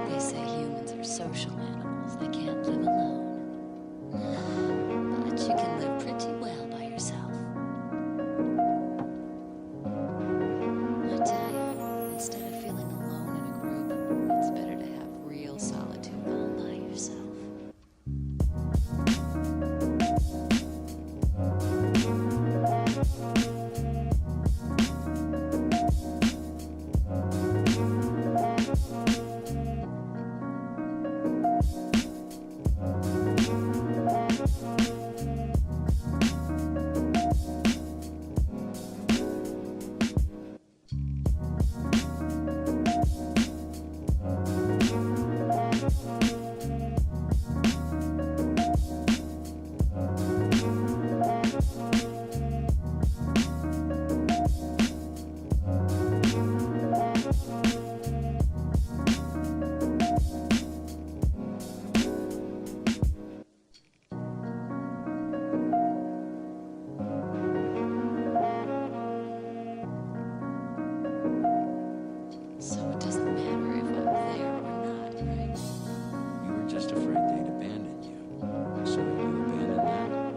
They say humans are social animals. They can't live alone. But you can live pretty well by yourself. I tell you, instead of feeling alone in a group, it's better to have real solitude all by yourself. So it doesn't matter if I'm there or not, right? You were just afraid they'd abandon you. So you abandoned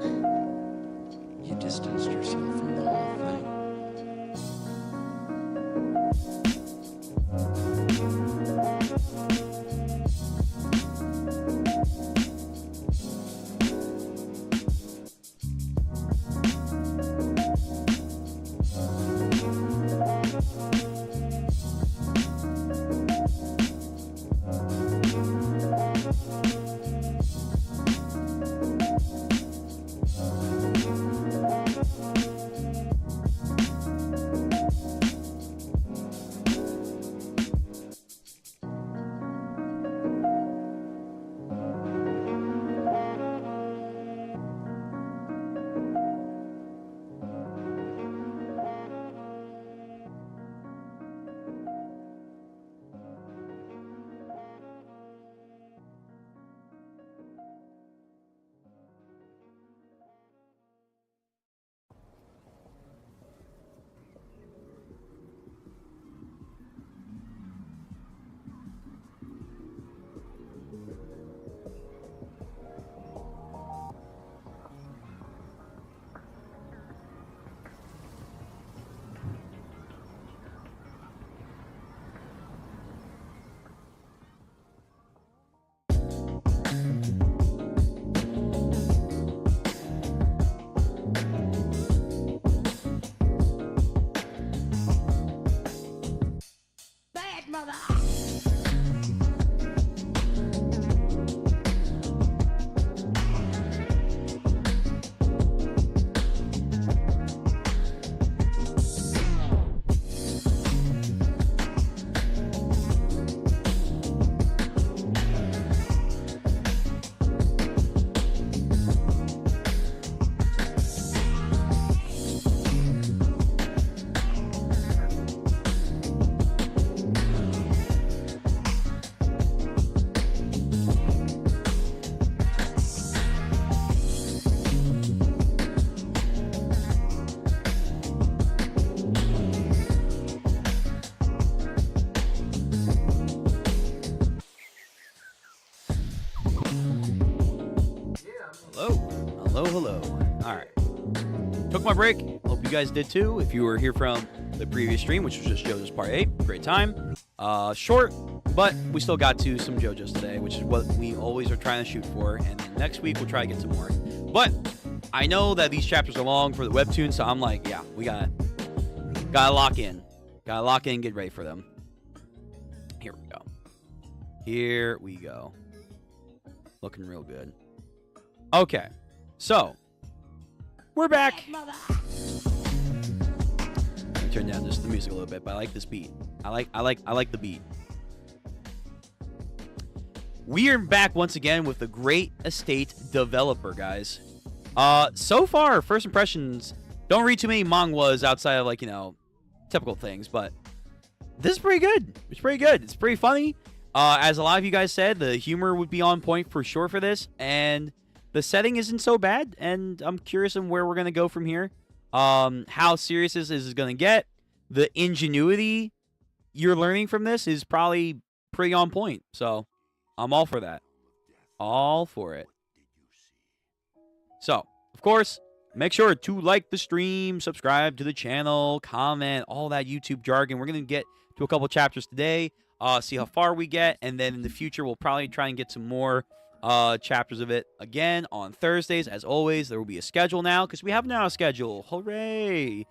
them? You distanced yourself from the whole thing. Bad mother! Hello. All right. Took my break. Hope you guys did too. If you were here from the previous stream, which was just JoJo's Part 8, great time. Short, but we still got to some JoJo's today, which is what we always are trying to shoot for. And then next week we'll try to get some more. But I know that these chapters are long for the webtoon, so I'm like, yeah, we gotta lock in. Gotta lock in and get ready for them. Here we go. Here we go. Looking real good. Okay, so we're back. Mother. Let me turn down just the music a little bit, but I like this beat. I like the beat. We are back once again with the Great Estate Developer, guys. So far, first impressions, don't read too many 𝑨𝑵𝑺 outside of, like, you know, typical things, but this is pretty good. It's pretty good. It's pretty funny. As a lot of you guys said, the humor would be on point for sure for this, and the setting isn't so bad, and I'm curious on where we're going to go from here. How serious this is going to get. The ingenuity you're learning from this is probably pretty on point, so I'm all for that. All for it. So, of course, make sure to like the stream, subscribe to the channel, comment, all that YouTube jargon. We're going to get to a couple chapters today, see how far we get, and then in the future, we'll probably try and get some more chapters of it again on Thursdays. As always, there will be a schedule now, because we have now a schedule. Hooray!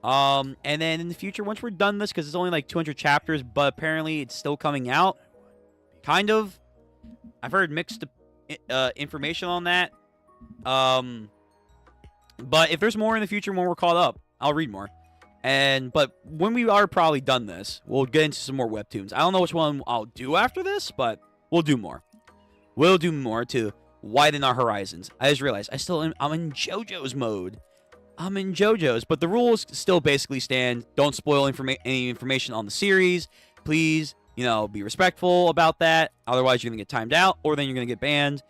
And then in the future, once we're done this, because it's only like 200 chapters, but apparently it's still coming out, kind of. I've heard mixed information on that. But if there's more in the future when we're caught up, I'll read more. But when we are probably done this, we'll get into some more webtoons. I don't know which one I'll do after this, but we'll do more. We'll do more to widen our horizons. I just realized I'm in JoJo's mode. I'm in JoJo's, but the rules still basically stand. Don't spoil any information on the series. Please, you know, be respectful about that. Otherwise, you're going to get timed out, or then you're going to get banned.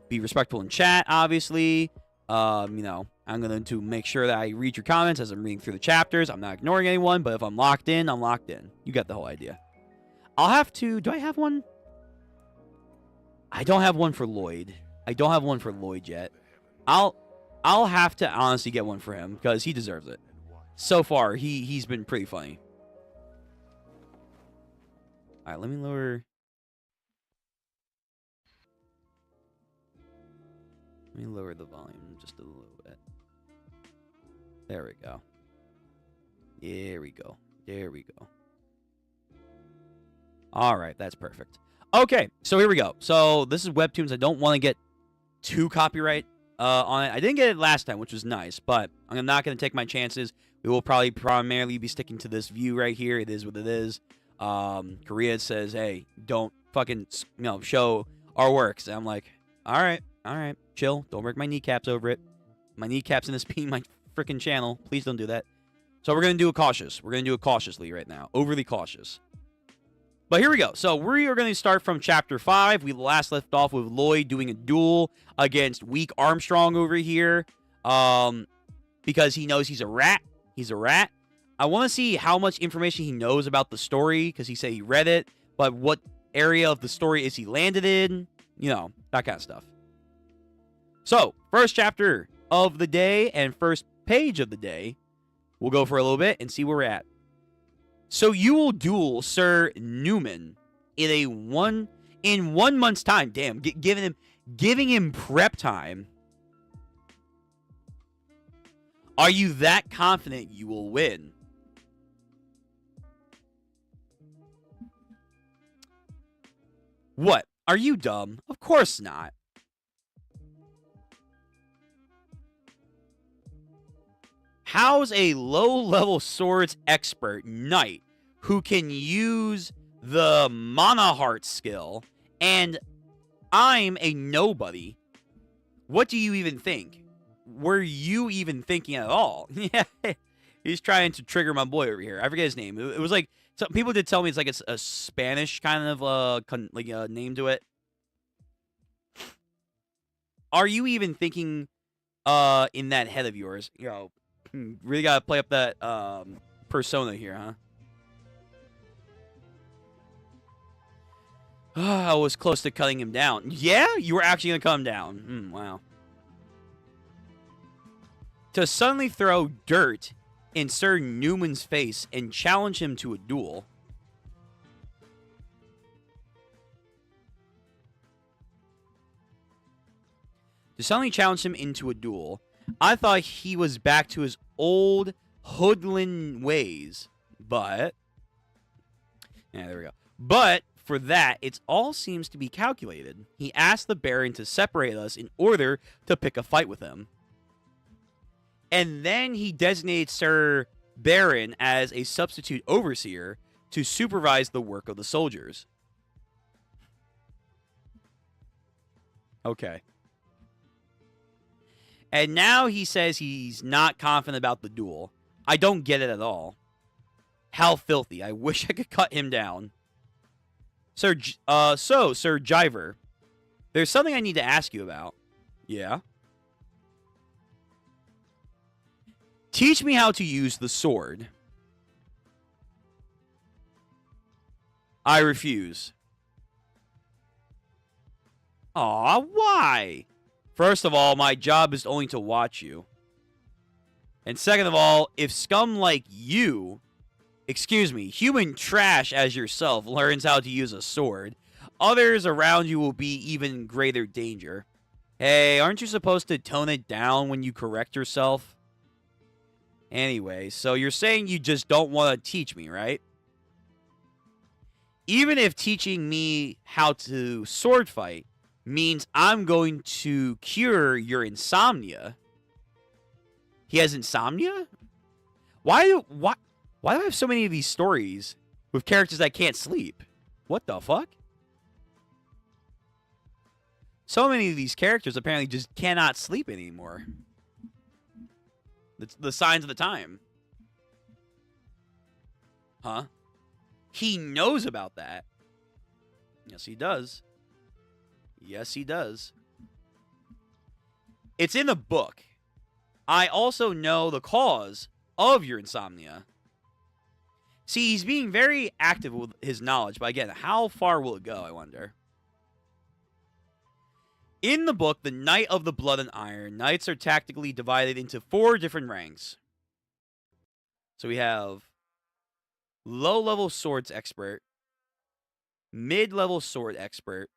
Be respectful in chat, obviously. You know, I'm going to make sure that I read your comments as I'm reading through the chapters. I'm not ignoring anyone, but if I'm locked in, I'm locked in. You got the whole idea. I'll have to... Do I have one? I don't have one for Lloyd. I don't have one for Lloyd yet. I'll have to honestly get one for him, because he deserves it. So far, he's been pretty funny. Alright, let me lower... Let me lower the volume just a little bit. There we go. There we go. There we go. Alright, that's perfect. Okay, so here we go. So this is webtoons. I don't want to get too copyright on it. I didn't get it last time, which was nice, but I'm not going to take my chances. We will probably primarily be sticking to this view right here. It is what it is. Korea says, hey, don't fucking, you know, show our works. And I'm like, all right, chill. Don't break my kneecaps over it. My kneecaps in this being my freaking channel. Please don't do that. So we're going to do it cautious. We're going to do it cautiously right now. Overly cautious. But here we go. So we are going to start from Chapter 5. We last left off with Lloyd doing a duel against Weak Armstrong over here. Because he knows he's a rat. He's a rat. I want to see how much information he knows about the story, because he said he read it. But what area of the story is he landed in? You know, that kind of stuff. So, first chapter of the day and first page of the day. We'll go for a little bit and see where we're at. So you will duel Sir Newman in 1 month's time. Damn, giving him prep time. Are you that confident you will win? What? Are you dumb? Of course not. How's a low-level swords expert knight who can use the Mana Heart skill, and I'm a nobody? What do you even think? Were you even thinking at all? Yeah, he's trying to trigger my boy over here. I forget his name. It was like, some people did tell me it's like it's a Spanish kind of name to it. Are you even thinking in that head of yours? You know, really gotta play up that persona here, huh? I was close to cutting him down. Yeah? You were actually gonna cut him down. Wow. To suddenly throw dirt in Sir Newman's face and challenge him to a duel. to suddenly challenge him into a duel. I thought he was back to his old hoodlum ways, but... Yeah, there we go. But for that, it all seems to be calculated. He asked the Baron to separate us in order to pick a fight with him. And then he designated Sir Baron as a substitute overseer to supervise the work of the soldiers. Okay. And now he says he's not confident about the duel. I don't get it at all. How filthy. I wish I could cut him down. Sir Jiver, there's something I need to ask you about. Yeah? Teach me how to use the sword. I refuse. Aw, why? First of all, my job is only to watch you. And second of all, if scum like you, excuse me, human trash as yourself, learns how to use a sword, others around you will be even greater danger. Hey, aren't you supposed to tone it down when you correct yourself? Anyway, so you're saying you just don't want to teach me, right? Even if teaching me how to sword fight means I'm going to cure your insomnia. He has insomnia? Why do I have so many of these stories with characters that can't sleep? What the fuck? So many of these characters apparently just cannot sleep anymore. It's the signs of the time. Huh? He knows about that. Yes, he does. Yes, he does. It's in the book. I also know the cause of your insomnia. See, he's being very active with his knowledge, but again, how far will it go, I wonder? In the book, The Knight of the Blood and Iron, knights are tactically divided into 4 different ranks. So we have low-level swords expert, mid-level sword expert,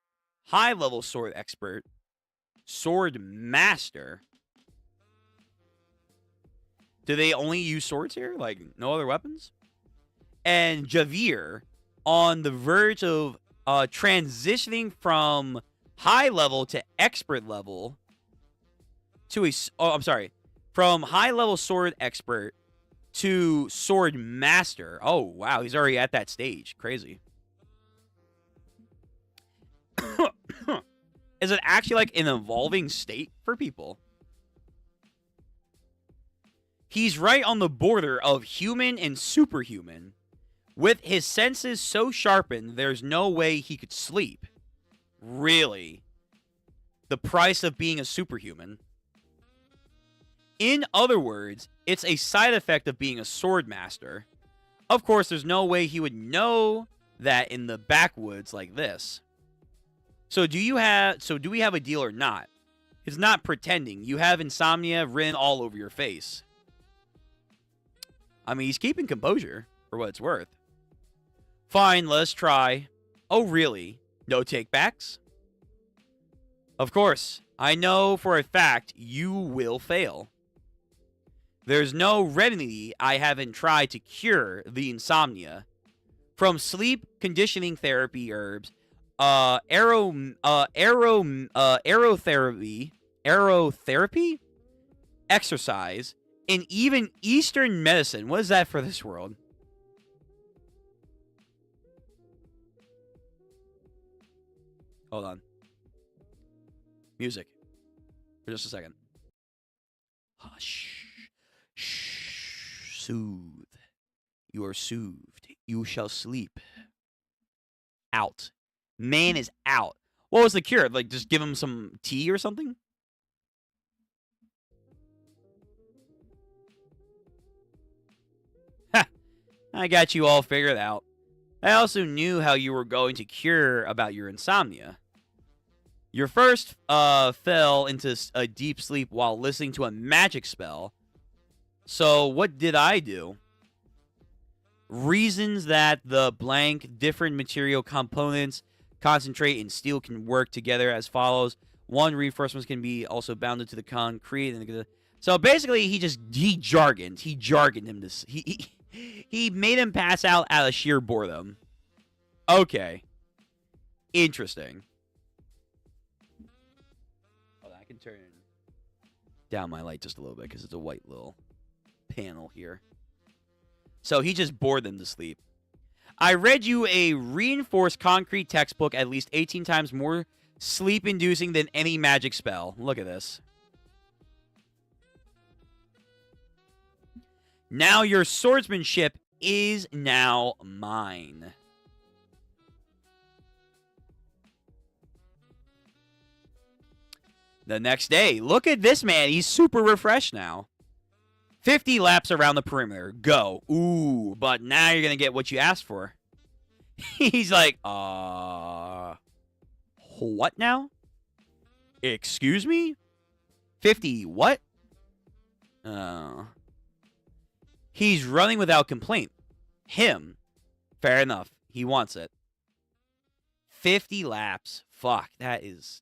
high-level sword expert, sword master. Do they only use swords here? Like, no other weapons? And Javir, on the verge of transitioning from high level to expert level to a... Oh, I'm sorry. From high-level sword expert to sword master. Oh, wow. He's already at that stage. Crazy. Is it actually like an evolving state for people? He's right on the border of human and superhuman. With his senses so sharpened, there's no way he could sleep. Really? The price of being a superhuman? In other words, it's a side effect of being a sword master. Of course, there's no way he would know that in the backwoods like this. So do we have a deal or not? It's not pretending. You have insomnia written all over your face. I mean, he's keeping composure, for what it's worth. Fine, let's try. Oh, really? No takebacks? Of course, I know for a fact you will fail. There's no remedy I haven't tried to cure the insomnia. From sleep conditioning therapy herbs, aerotherapy, exercise, and even Eastern medicine. What is that for this world? Hold on. Music. For just a second. Hush. Shh. Soothe. You are soothed. You shall sleep. Out. Man is out. What was the cure? Like, just give him some tea or something? Ha! I got you all figured out. I also knew how you were going to cure about your insomnia. Your first fell into a deep sleep while listening to a magic spell. So what did I do? Reasons that the blank different material components concentrate and steel can work together as follows. One, reinforcements can be also bounded to the concrete. So basically, he jargoned. He jargoned him. He made him pass out of sheer boredom. Okay. Interesting. Hold on, I can turn down my light just a little bit because it's a white little panel here. So he just bored them to sleep. I read you a reinforced concrete textbook at least 18 times more sleep-inducing than any magic spell. Look at this. Now your swordsmanship is now mine. The next day, look at this man. He's super refreshed now. 50 laps around the perimeter. Go. Ooh, but now you're going to get what you asked for. He's like, what now? Excuse me? 50 what? He's running without complaint. Him. Fair enough. He wants it. 50 laps. Fuck, that is...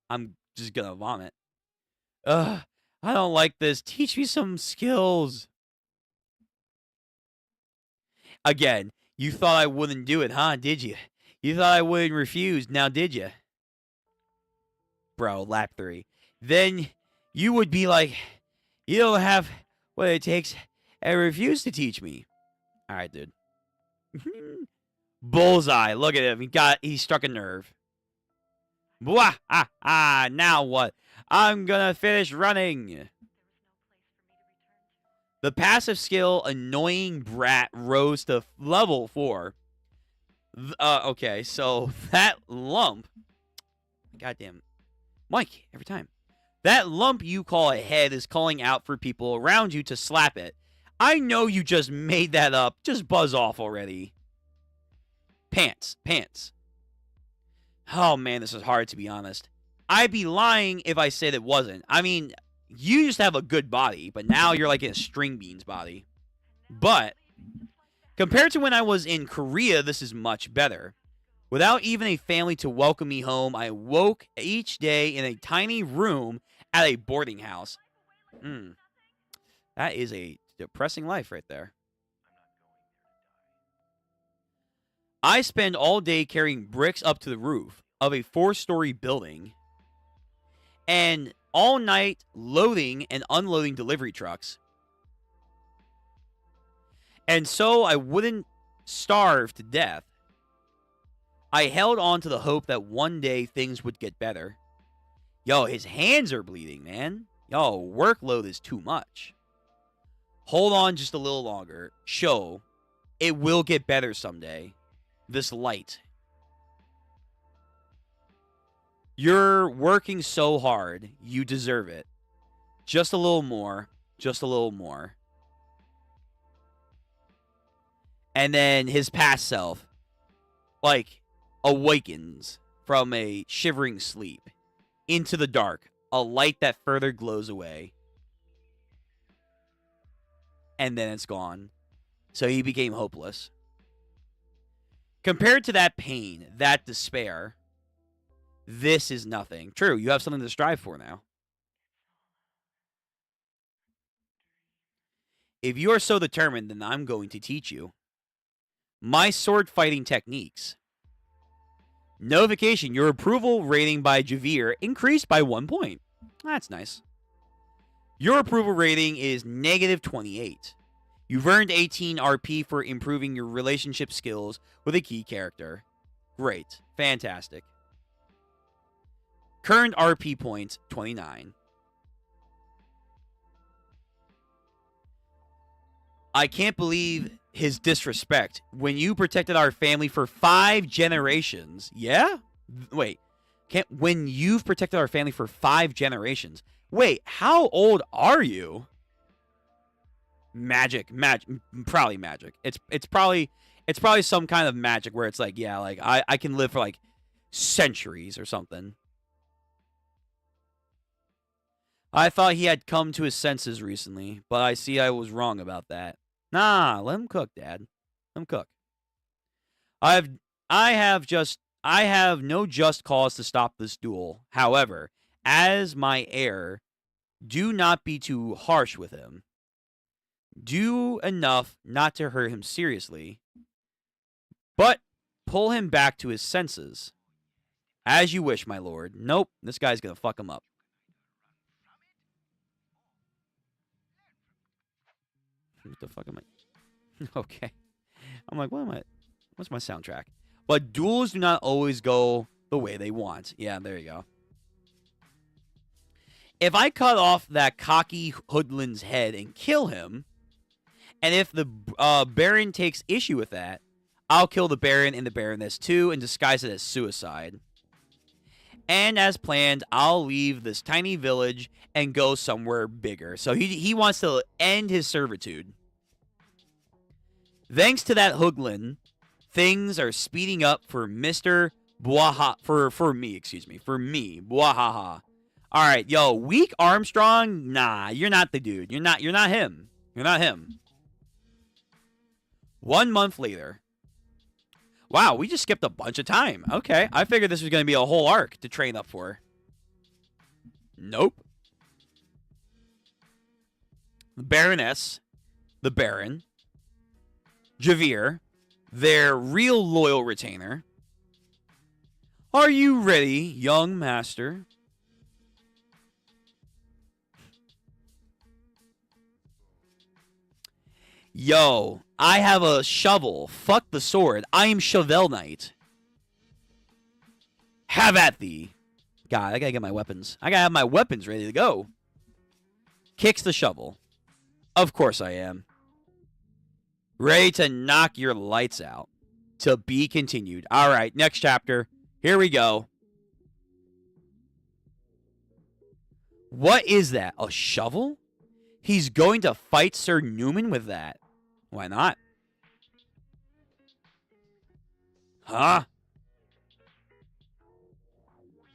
I'm just gonna vomit. Ugh, I don't like this. Teach me some skills. Again, you thought I wouldn't do it, huh? Did you? You thought I wouldn't refuse, now did you? Bro, lap 3. Then you would be like, you don't have what it takes and refuse to teach me. Alright, dude. Bullseye. Look at him. He struck a nerve. Blah, now what? I'm gonna finish running. The passive skill, Annoying Brat, rose to level 4. Okay, so that lump... Goddamn. Mike, every time. That lump you call a head is calling out for people around you to slap it. I know you just made that up. Just buzz off already. Pants. Oh, man, this is hard, to be honest. I'd be lying if I said it wasn't. I mean, you just have a good body, but now you're like in a string beans body. But, compared to when I was in Korea, this is much better. Without even a family to welcome me home, I woke each day in a tiny room at a boarding house. That is a depressing life right there. I spend all day carrying bricks up to the roof of a 4-story building and all night loading and unloading delivery trucks. And so I wouldn't starve to death. I held on to the hope that one day things would get better. Yo, his hands are bleeding, man. Yo, workload is too much. Hold on just a little longer. Show, it will get better someday. This light. You're working so hard. You deserve it. Just a little more. Just a little more. And then his past self, like, awakens from a shivering sleep into the dark. A light that further glows away. And then it's gone. So he became hopeless. Compared to that pain, that despair, this is nothing. True, you have something to strive for now. If you are so determined, then I'm going to teach you my sword fighting techniques. Notification, your approval rating by 𝑨𝑵𝑻𝑺 increased by 1 point. That's nice. Your approval rating is -28. You've earned 18 RP for improving your relationship skills with a key character. Great. Fantastic. Current RP points, 29. I can't believe his disrespect. When you protected our family for 5 generations. Yeah? Wait. When you've protected our family for 5 generations. Wait, how old are you? Magic. Probably magic. It's probably some kind of magic where it's like, yeah, like I can live for like centuries or something. I thought he had come to his senses recently, but I see I was wrong about that. Nah, let him cook, Dad. Let him cook. I have just I have no just cause to stop this duel. However, as my heir, do not be too harsh with him. Do enough not to hurt him seriously, but pull him back to his senses. As you wish, my lord. Nope, this guy's gonna fuck him up. What the fuck am I? Okay. I'm like, what am I? What's my soundtrack? But duels do not always go the way they want. Yeah, there you go. If I cut off that cocky hoodlum's head and kill him, and if the Baron takes issue with that, I'll kill the Baron and the Baroness too and disguise it as suicide. And as planned, I'll leave this tiny village and go somewhere bigger. So he wants to end his servitude. Thanks to that hoodlum, things are speeding up for Mr. Bwaha for me, Bwahaha. All right, yo, weak Armstrong? Nah, you're not the dude. You're not him. You're not him. 1 month later. Wow, we just skipped a bunch of time. Okay, I figured this was going to be a whole arc to train up for. Nope. The Baroness, the Baron, Javier, their real loyal retainer. Are you ready, young master? Yo, I have a shovel. Fuck the sword. I am Shovel Knight. Have at thee. God, I gotta get my weapons. I gotta have my weapons ready to go. Kicks the shovel. Of course I am. Ready to knock your lights out. To be continued. Alright, next chapter. Here we go. What is that? A shovel? He's going to fight Sir Newman with that. Why not? Huh?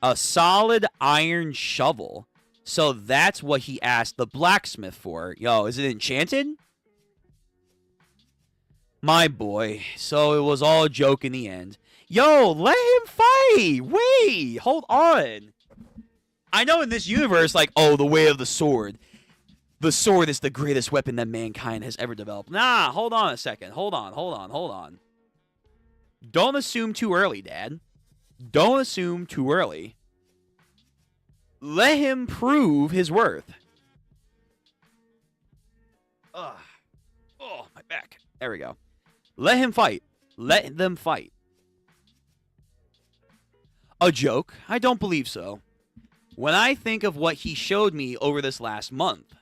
A solid iron shovel. So that's what he asked the blacksmith for. Yo, is it enchanted? My boy. So it was all a joke in the end. Yo, let him fight. Wait, hold on. I know in this universe, like, oh, the way of the sword. The sword is the greatest weapon that mankind has ever developed. Nah, hold on a second. Hold on. Don't assume too early, Dad. Don't assume too early. Let him prove his worth. Ugh. Oh, my back. There we go. Let him fight. Let them fight. A joke? I don't believe so. When I think of what he showed me over this last month.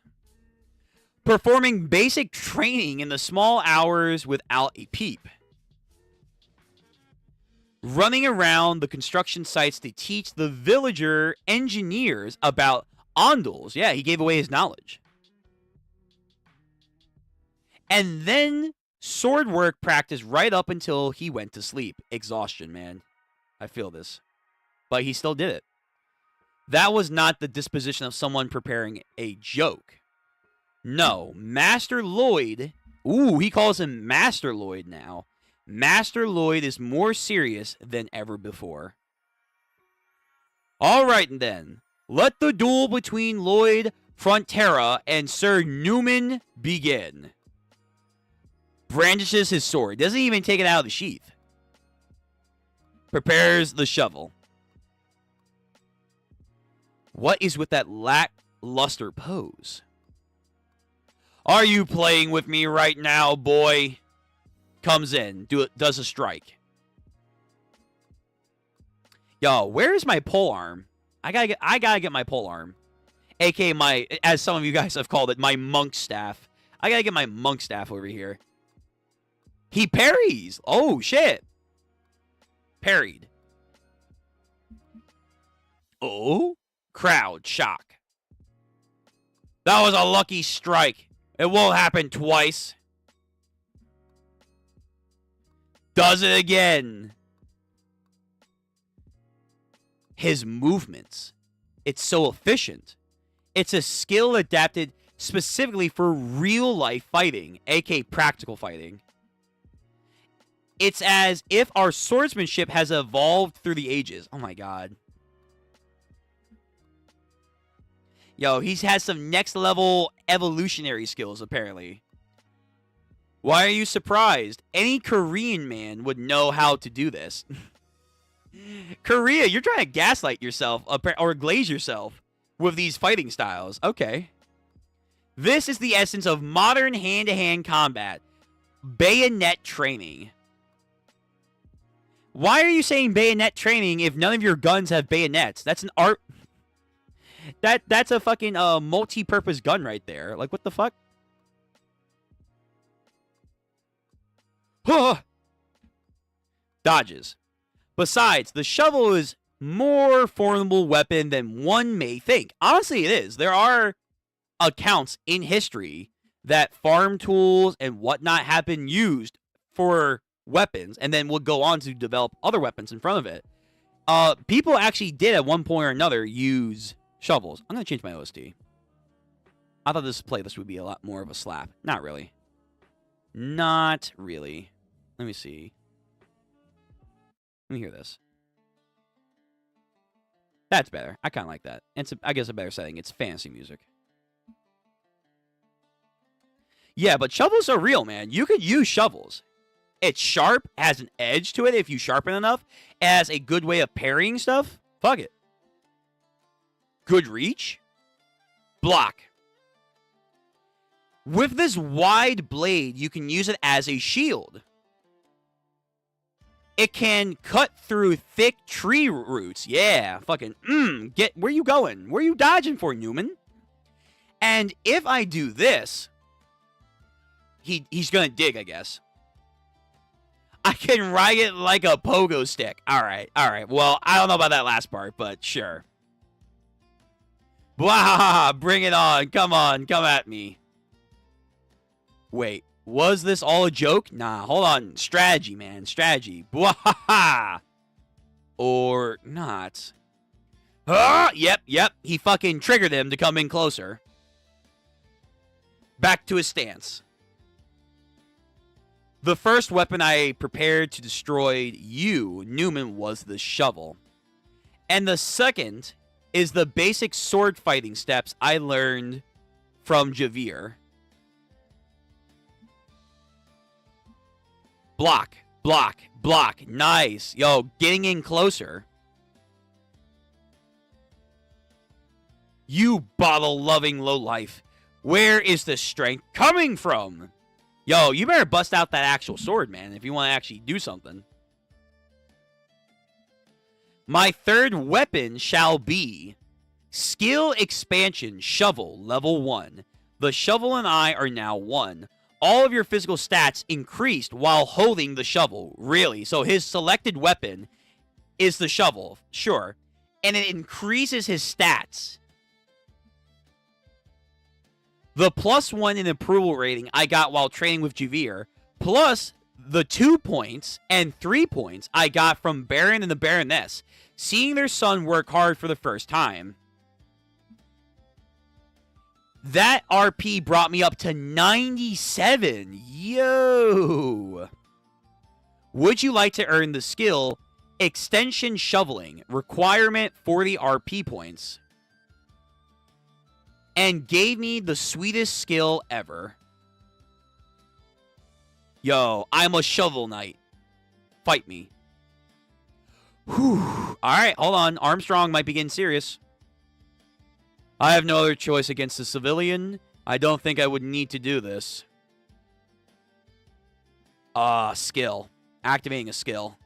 Performing basic training in the small hours without a peep. Running around the construction sites to teach the villager engineers about ondels. Yeah, he gave away his knowledge. And then sword work practice right up until he went to sleep. Exhaustion, man. I feel this. But he still did it. That was not the disposition of someone preparing a joke. No, Master Lloyd, ooh, he calls him Master Lloyd now. Master Lloyd is more serious than ever before. All right, then. Let the duel between Lloyd Frontera and Sir Newman begin. Brandishes his sword. Doesn't even take it out of the sheath. Prepares the shovel. What is with that lackluster pose? Are you playing with me right now, boy? Comes in, does a strike. Yo, where's my pole arm? I gotta get my pole arm, aka my, as some of you guys have called it, my monk staff. I gotta get my monk staff over here. He parries. Oh shit. Parried. Oh, crowd shock. That was a lucky strike. It won't happen twice. Does it again. His movements. It's so efficient. It's a skill adapted specifically for real life fighting, aka practical fighting. It's as if our swordsmanship has evolved through the ages. Oh my god. Yo, he has some next level evolutionary skills, apparently. Why are you surprised? Any Korean man would know how to do this. Korea, you're trying to gaslight yourself or glaze yourself with these fighting styles. Okay. This is the essence of modern hand-to-hand combat. Bayonet training. Why are you saying bayonet training if none of your guns have bayonets? That's an art... That's a fucking multi-purpose gun right there. Like, what the fuck? Huh! Dodges. Besides, the shovel is more formidable weapon than one may think. Honestly, it is. There are accounts in history that farm tools and whatnot have been used for weapons and then would go on to develop other weapons in front of it. People actually did at one point or another use shovels. I'm going to change my OST. I thought this playlist would be a lot more of a slap. Not really. Not really. Let me see. Let me hear this. That's better. I kind of like that. It's, I guess, a better setting. It's fantasy music. Yeah, but shovels are real, man. You could use shovels. It's sharp, has an edge to it if you sharpen enough. It has a good way of parrying stuff. Fuck it. Good reach. Block. With this wide blade, you can use it as a shield. It can cut through thick tree roots. Yeah, fucking, get, where you going? Where you dodging for, Newman? And if I do this, he's gonna dig, I guess. I can ride it like a pogo stick. All right. Well, I don't know about that last part, but sure. Blah, bring it on. Come on, come at me. Wait, was this all a joke? Nah, hold on. Strategy, man. Strategy. Blah, or not. Yep. He fucking triggered him to come in closer. Back to his stance. The first weapon I prepared to destroy you, Newman, was the shovel. And the second is the basic sword fighting steps I learned from 𝑨𝑵𝑚. Block, block, block. Nice. Yo, getting in closer. You bottle-loving lowlife. Where is the strength coming from? Yo, you better bust out that actual sword, man, if you want to actually do something. My third weapon shall be Skill Expansion Shovel Level 1. The shovel and I are now 1. All of your physical stats increased while holding the shovel. Really? So his selected weapon is the shovel. Sure. And it increases his stats. The +1 in approval rating I got while training with 𝑨𝑵𝑚, plus the 2 points and 3 points I got from Baron and the Baroness, seeing their son work hard for the first time. That RP brought me up to 97. Yo! Would you like to earn the skill Extension Shoveling? Requirement 40 RP points. And gave me the sweetest skill ever. Yo, I'm a shovel knight. Fight me. Whew. Alright, hold on. Armstrong might be getting serious. I have no other choice against a civilian. I don't think I would need to do this. Skill. Activating a skill.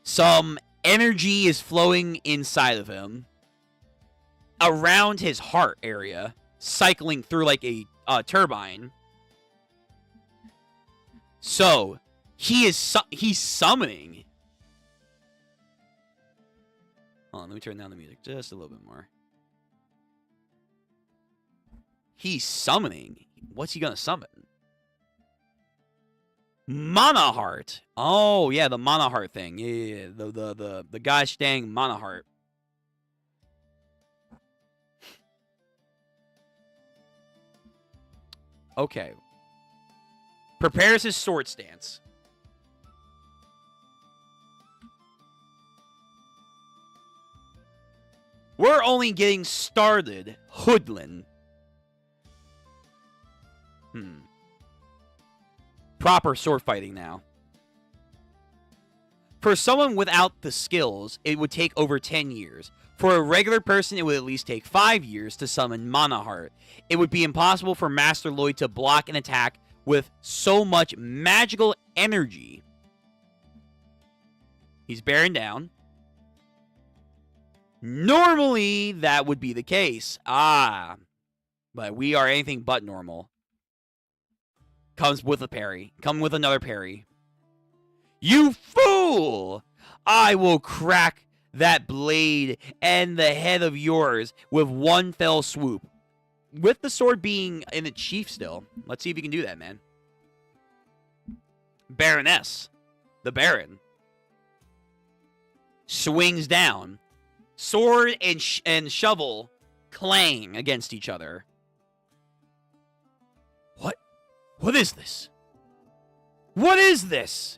Some energy is flowing inside of him. Around his heart area. Cycling through like a turbine. So, he's summoning. Hold on, let me turn down the music just a little bit more. He's summoning. What's he gonna summon? Mana Heart. Oh yeah, the Mana Heart thing. Yeah. The guy staying Mana Heart. Okay. Prepares his sword stance. We're only getting started, Hoodlin. Proper sword fighting now. For someone without the skills, it would take over 10 years. For a regular person, it would at least take 5 years to summon Mana Heart. It would be impossible for Master Lloyd to block an attack with so much magical energy. He's bearing down. Normally, that would be the case. But we are anything but normal. Comes with a parry. Come with another parry. You fool! I will crack that blade and the head of yours with one fell swoop. With the sword being in its sheath still. Let's see if you can do that, man. Baroness. The Baron. Swings down. Sword and shovel clang against each other. What? What is this? What is this?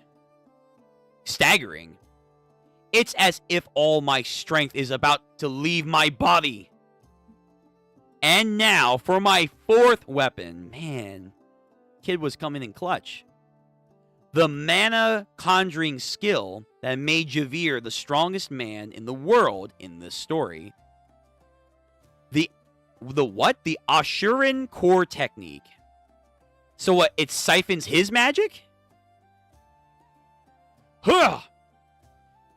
Staggering. It's as if all my strength is about to leave my body. And now for my fourth weapon. Man, kid was coming in clutch. The mana conjuring skill that made Javier the strongest man in the world in this story. The what? The Ashuran core technique. So what? It siphons his magic? Huh!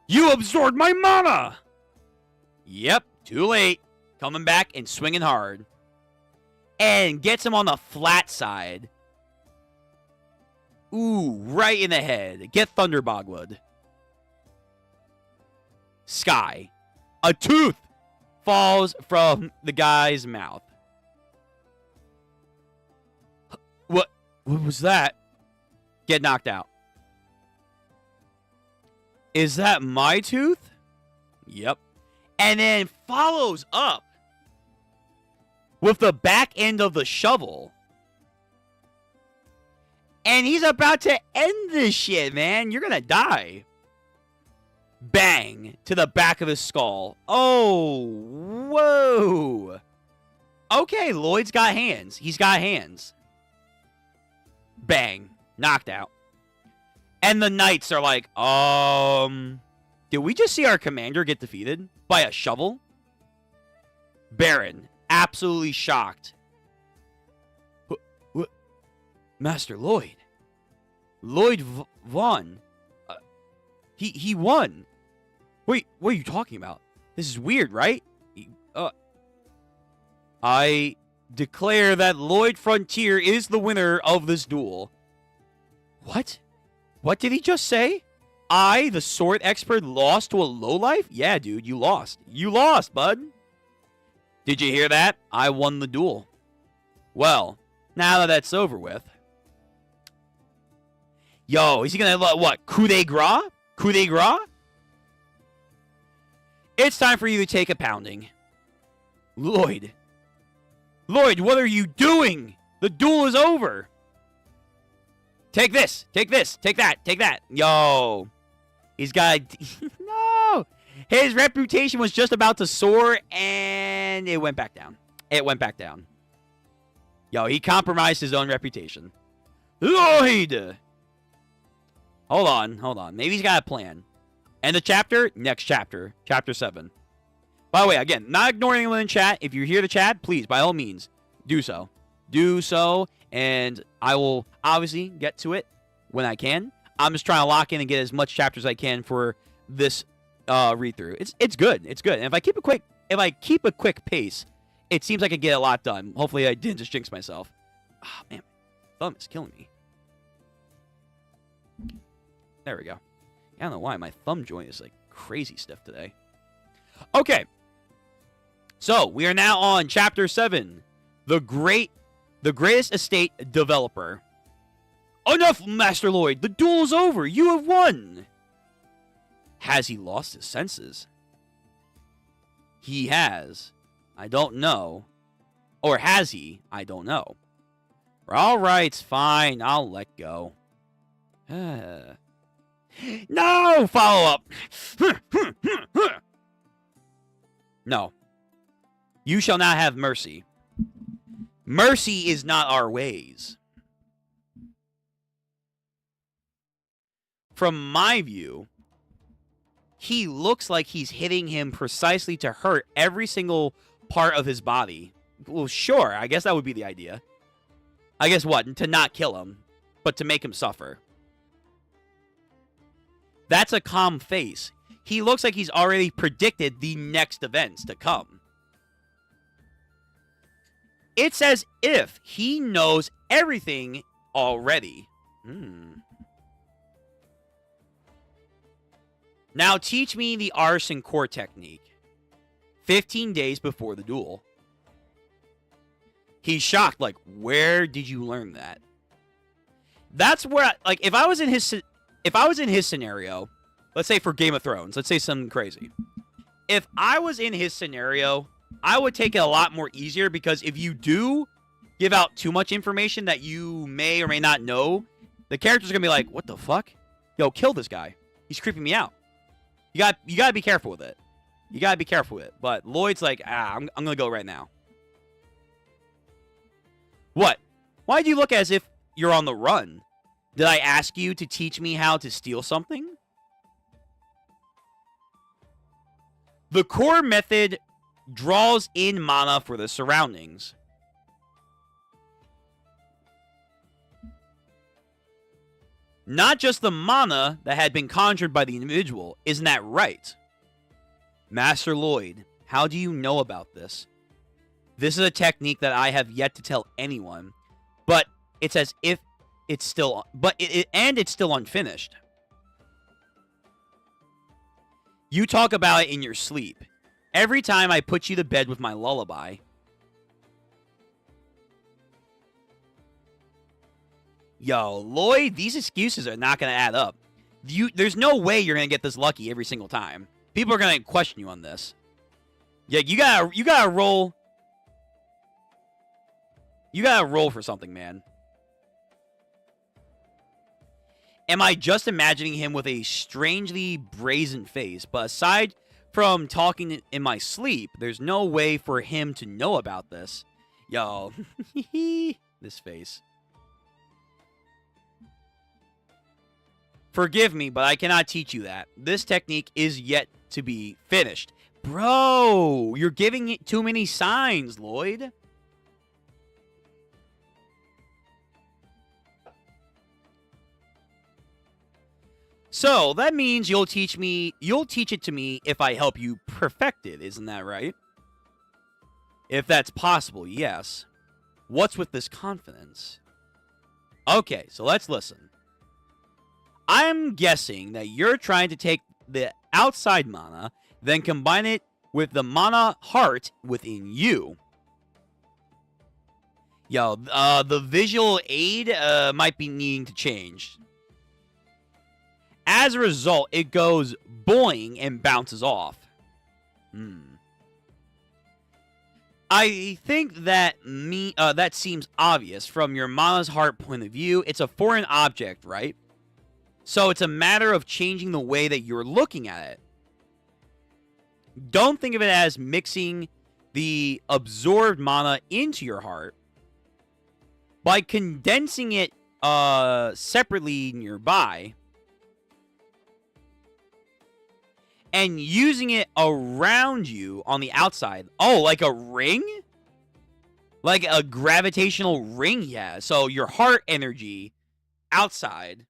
You absorbed my mana! Yep, too late. Coming back and swinging hard. And gets him on the flat side. Ooh, right in the head. Get Thunderbogwood. Sky. A tooth falls from the guy's mouth. What was that? Get knocked out. Is that my tooth? Yep. And then follows up with the back end of the shovel. And he's about to end this shit, man. You're gonna die. Bang to the back of his skull. Oh, whoa. Okay, Lloyd's got hands. He's got hands. Bang. Knocked out. And the knights are like, did we just see our commander get defeated by a shovel? Baron, absolutely shocked. What? Master Lloyd. Lloyd won. He won. Wait, what are you talking about? This is weird, right? I declare that Lloyd Frontier is the winner of this duel. What? What did he just say? I, the sword expert, lost to a lowlife? Yeah, dude, you lost. You lost, bud. Did you hear that? I won the duel. Well, now that that's over with. Yo, is he gonna, what, coup de grace? Coup de grace? It's time for you to take a pounding. Lloyd. Lloyd, what are you doing? The duel is over. Take this. Take this. Take that. Take that. Yo. He's got... No. His reputation was just about to soar, and it went back down. It went back down. Yo, he compromised his own reputation. Lloyd! Hold on. Hold on. Maybe he's got a plan. End the chapter? Next chapter. Chapter 7. By the way, again, not ignoring anyone in chat. If you're here to chat, please, by all means, do so. Do so, and I will obviously get to it when I can. I'm just trying to lock in and get as much chapters as I can for this read through. It's good. It's good. And if I keep a quick pace, it seems like I get a lot done. Hopefully I didn't just jinx myself. Oh, man, my thumb is killing me. There we go. I don't know why my thumb joint is like crazy stiff today. Okay. So, we are now on chapter 7. The greatest estate developer. Enough, Master Lloyd. The duel is over. You have won. Has he lost his senses? He has. I don't know. Or has he? I don't know. All right, fine. I'll let go. No! Follow up! No. You shall not have mercy. Mercy is not our ways. From my view, he looks like he's hitting him precisely to hurt every single part of his body. Well, sure, I guess that would be the idea. I guess what? To not kill him, but to make him suffer. That's a calm face. He looks like he's already predicted the next events to come. It's as if he knows everything already. Now teach me the arson core technique. 15 days before the duel. He's shocked, like, where did you learn that? That's where, like, if I was in his scenario, let's say for Game of Thrones, let's say something crazy. If I was in his scenario, I would take it a lot more easier, because if you do give out too much information that you may or may not know, the character's gonna be like, what the fuck? Yo, kill this guy. He's creeping me out. You gotta be careful with it. You gotta be careful with it. But Lloyd's like, I'm gonna go right now. What? Why'd you look as if you're on the run? Did I ask you to teach me how to steal something? The core method draws in mana for the surroundings. Not just the mana that had been conjured by the individual. Isn't that right? Master Lloyd, how do you know about this? This is a technique that I have yet to tell anyone, but it's as if it's still, it's still unfinished. You talk about it in your sleep. Every time I put you to bed with my lullaby. Yo, Lloyd, these excuses are not going to add up. There's no way you're going to get this lucky every single time. People are going to question you on this. Yeah, you gotta roll. You gotta roll for something, man. Am I just imagining him with a strangely brazen face? But aside from talking in my sleep, there's no way for him to know about this. Yo, this face. Forgive me, but I cannot teach you that. This technique is yet to be finished. Bro, you're giving it too many signs, Lloyd. So, that means you'll teach it to me if I help you perfect it, isn't that right? If that's possible, yes. What's with this confidence? Okay, so let's listen. I'm guessing that you're trying to take the outside mana, then combine it with the mana heart within you. Yo, the visual aid might be needing to change. As a result, it goes boing and bounces off. I think that that seems obvious from your mana's heart point of view. It's a foreign object, right? So it's a matter of changing the way that you're looking at it. Don't think of it as mixing the absorbed mana into your heart. By condensing it separately nearby and using it around you on the outside. Oh, like a ring? Like a gravitational ring, yeah. So your heart energy outside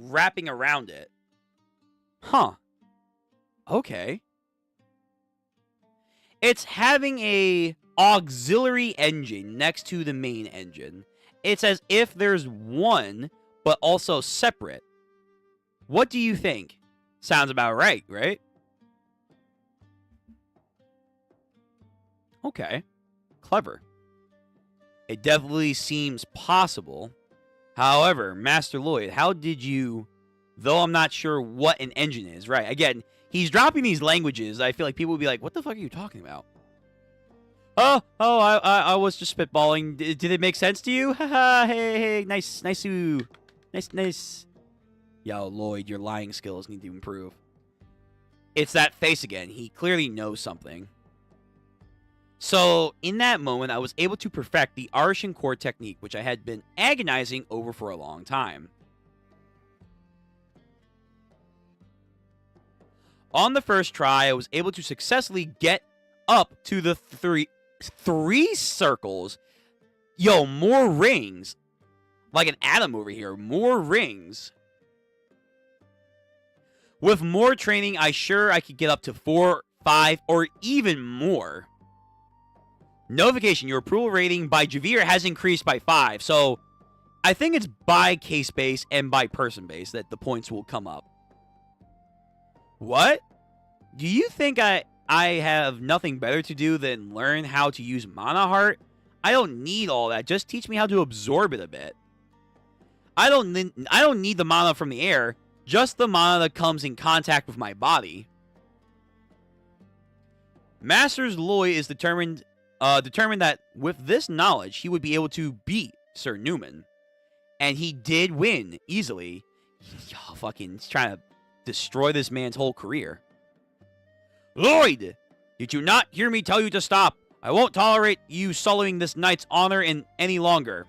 wrapping around it. Huh. Okay. It's having a auxiliary engine next to the main engine. It's as if there's one, but also separate. What do you think? Sounds about right, right? Okay. Clever. It definitely seems possible. However, Master Lloyd, how did you... Though I'm not sure what an engine is, right? Again, he's dropping these languages. I feel like people would be like, what the fuck are you talking about? I was just spitballing. Did it make sense to you? Haha, hey, nice. Nice. Yo, Lloyd, your lying skills need to improve. It's that face again. He clearly knows something. So, in that moment, I was able to perfect the Arishan core technique, which I had been agonizing over for a long time. On the first try, I was able to successfully get up to the three circles. Yo, more rings. Like an atom over here. More rings. With more training, I could get up to 4, 5, or even more. Notification, your approval rating by 𝑨𝑵𝑻𝑺 has increased by 5. So, I think it's by case base and by person base that the points will come up. What? Do you think I have nothing better to do than learn how to use Mana Heart? I don't need all that. Just teach me how to absorb it a bit. I don't need the mana from the air. Just the mana that comes in contact with my body. Master Lloyd is determined that with this knowledge, he would be able to beat Sir Newman. And he did win easily. Yo, fucking, he's trying to destroy this man's whole career. Lloyd! Did you not hear me tell you to stop? I won't tolerate you sullying this knight's honor any longer.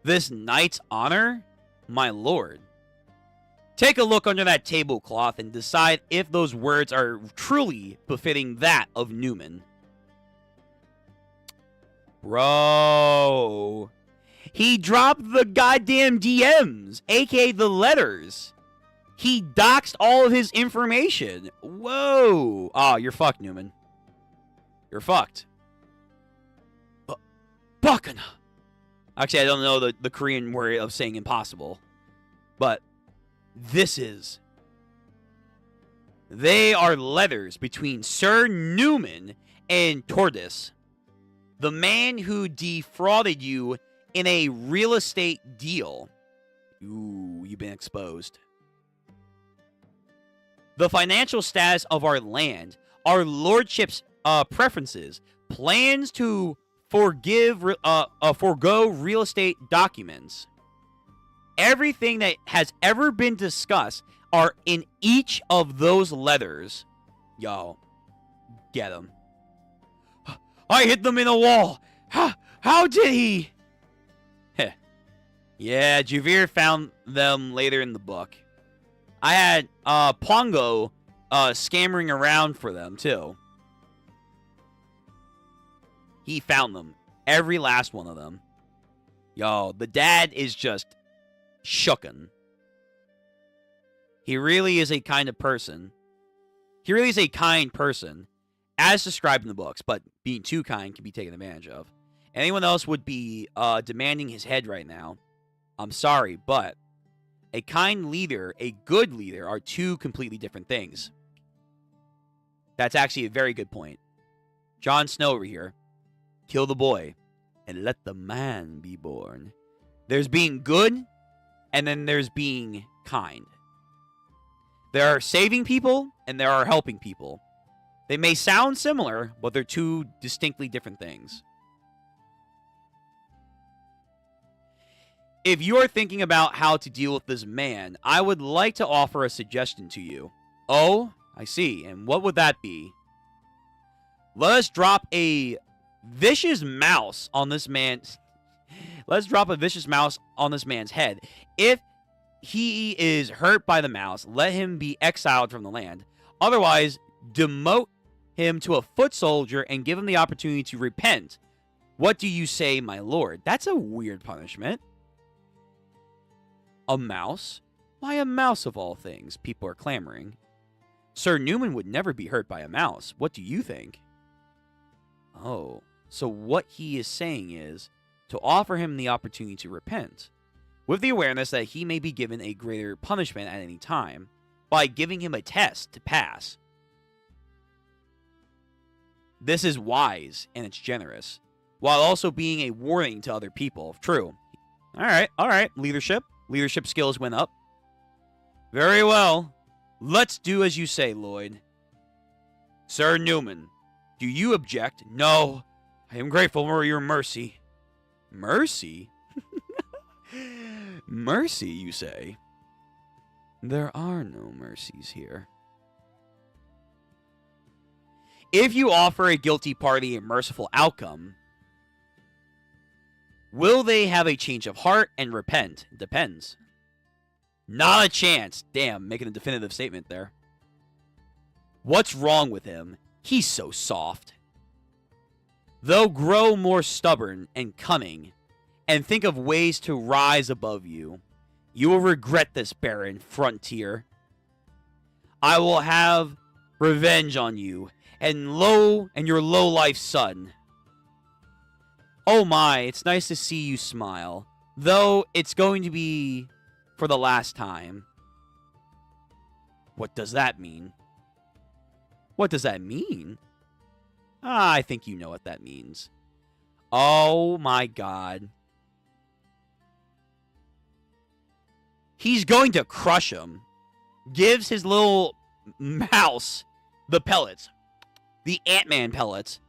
This knight's honor? My lord. Take a look under that tablecloth and decide if those words are truly befitting that of Newman. Bro. He dropped the goddamn DMs, aka the letters. He doxed all of his information. Whoa. Oh, you're fucked, Newman. You're fucked. Bakana. Actually, I don't know the Korean word of saying impossible. But this is. They are letters between Sir Newman and Tortoise, the man who defrauded you in a real estate deal. Ooh, you've been exposed. The financial status of our land, our lordship's preferences, plans to forgo real estate documents. Everything that has ever been discussed are in each of those letters. Yo, get them. I hit them in a wall. How did he? Heh. Yeah, 𝑨𝑵𝑻𝑺 found them later in the book. I had Pongo scammering around for them too. He found them. Every last one of them. Yo, the dad is just shooken. He really is a kind of person. He really is a kind person, as described in the books, but being too kind can be taken advantage of. Anyone else would be demanding his head right now. I'm sorry, but a kind leader, a good leader, are two completely different things. That's actually a very good point. Jon Snow over here. Kill the boy, and let the man be born. There's being good, and then there's being kind. There are saving people, and there are helping people. They may sound similar, but they're two distinctly different things. If you are thinking about how to deal with this man, I would like to offer a suggestion to you. Oh, I see. And what would that be? Let us drop a vicious mouse on this man's... Let's drop a vicious mouse on this man's head. If he is hurt by the mouse, let him be exiled from the land. Otherwise, demote him to a foot soldier and give him the opportunity to repent. What do you say, my lord? That's a weird punishment. A mouse? Why a mouse of all things? People are clamoring. Sir Newman would never be hurt by a mouse. What do you think? Oh, so what he is saying is to offer him the opportunity to repent, with the awareness that he may be given a greater punishment at any time, by giving him a test to pass. This is wise, and it's generous, while also being a warning to other people. True. Alright. Leadership. Leadership skills went up. Very well. Let's do as you say, Lloyd. Sir Newman, do you object? No, I am grateful for your mercy. Mercy? Mercy, you say? There are no mercies here. If you offer a guilty party a merciful outcome, will they have a change of heart and repent? Depends. Not a chance. Damn, making a definitive statement there. What's wrong with him? He's so soft. They'll grow more stubborn and cunning, and think of ways to rise above you. You will regret this barren frontier. I will have revenge on you, and your low-life son. Oh my, it's nice to see you smile, though it's going to be for the last time. What does that mean? What does that mean? I think you know what that means. Oh my god. He's going to crush him. Gives his little mouse the pellets. The Ant-Man pellets.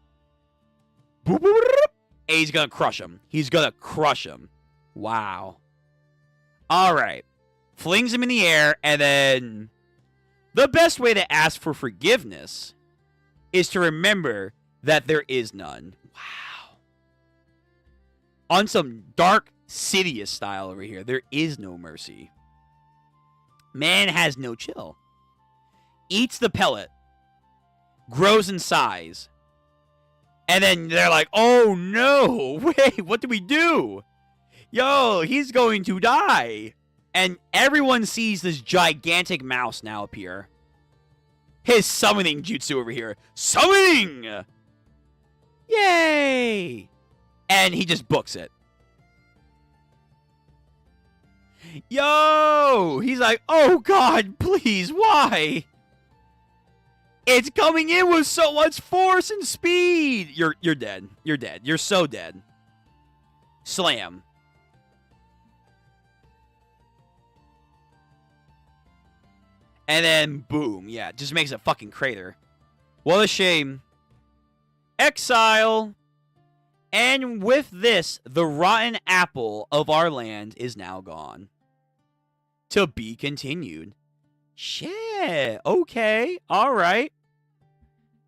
Boop, boop, boop, boop. And he's going to crush him. He's going to crush him. Wow. Alright. Flings him in the air, and then the best way to ask for forgiveness is to remember that there is none. Wow. On some dark Sidious style over here, there is no mercy. Man has no chill. Eats the pellet. Grows in size. And then they're like, oh no, wait, what do we do? Yo, he's going to die. And everyone sees this gigantic mouse now appear. His summoning jutsu over here. Summoning! Yay! And he just books it. Yo! He's like, oh god, please, why? It's coming in with so much force and speed! You're dead. You're dead. You're so dead. Slam. And then, boom. Yeah, just makes a fucking crater. What a shame. Exile. And with this, the rotten apple of our land is now gone. To be continued. Shit. Okay. All right.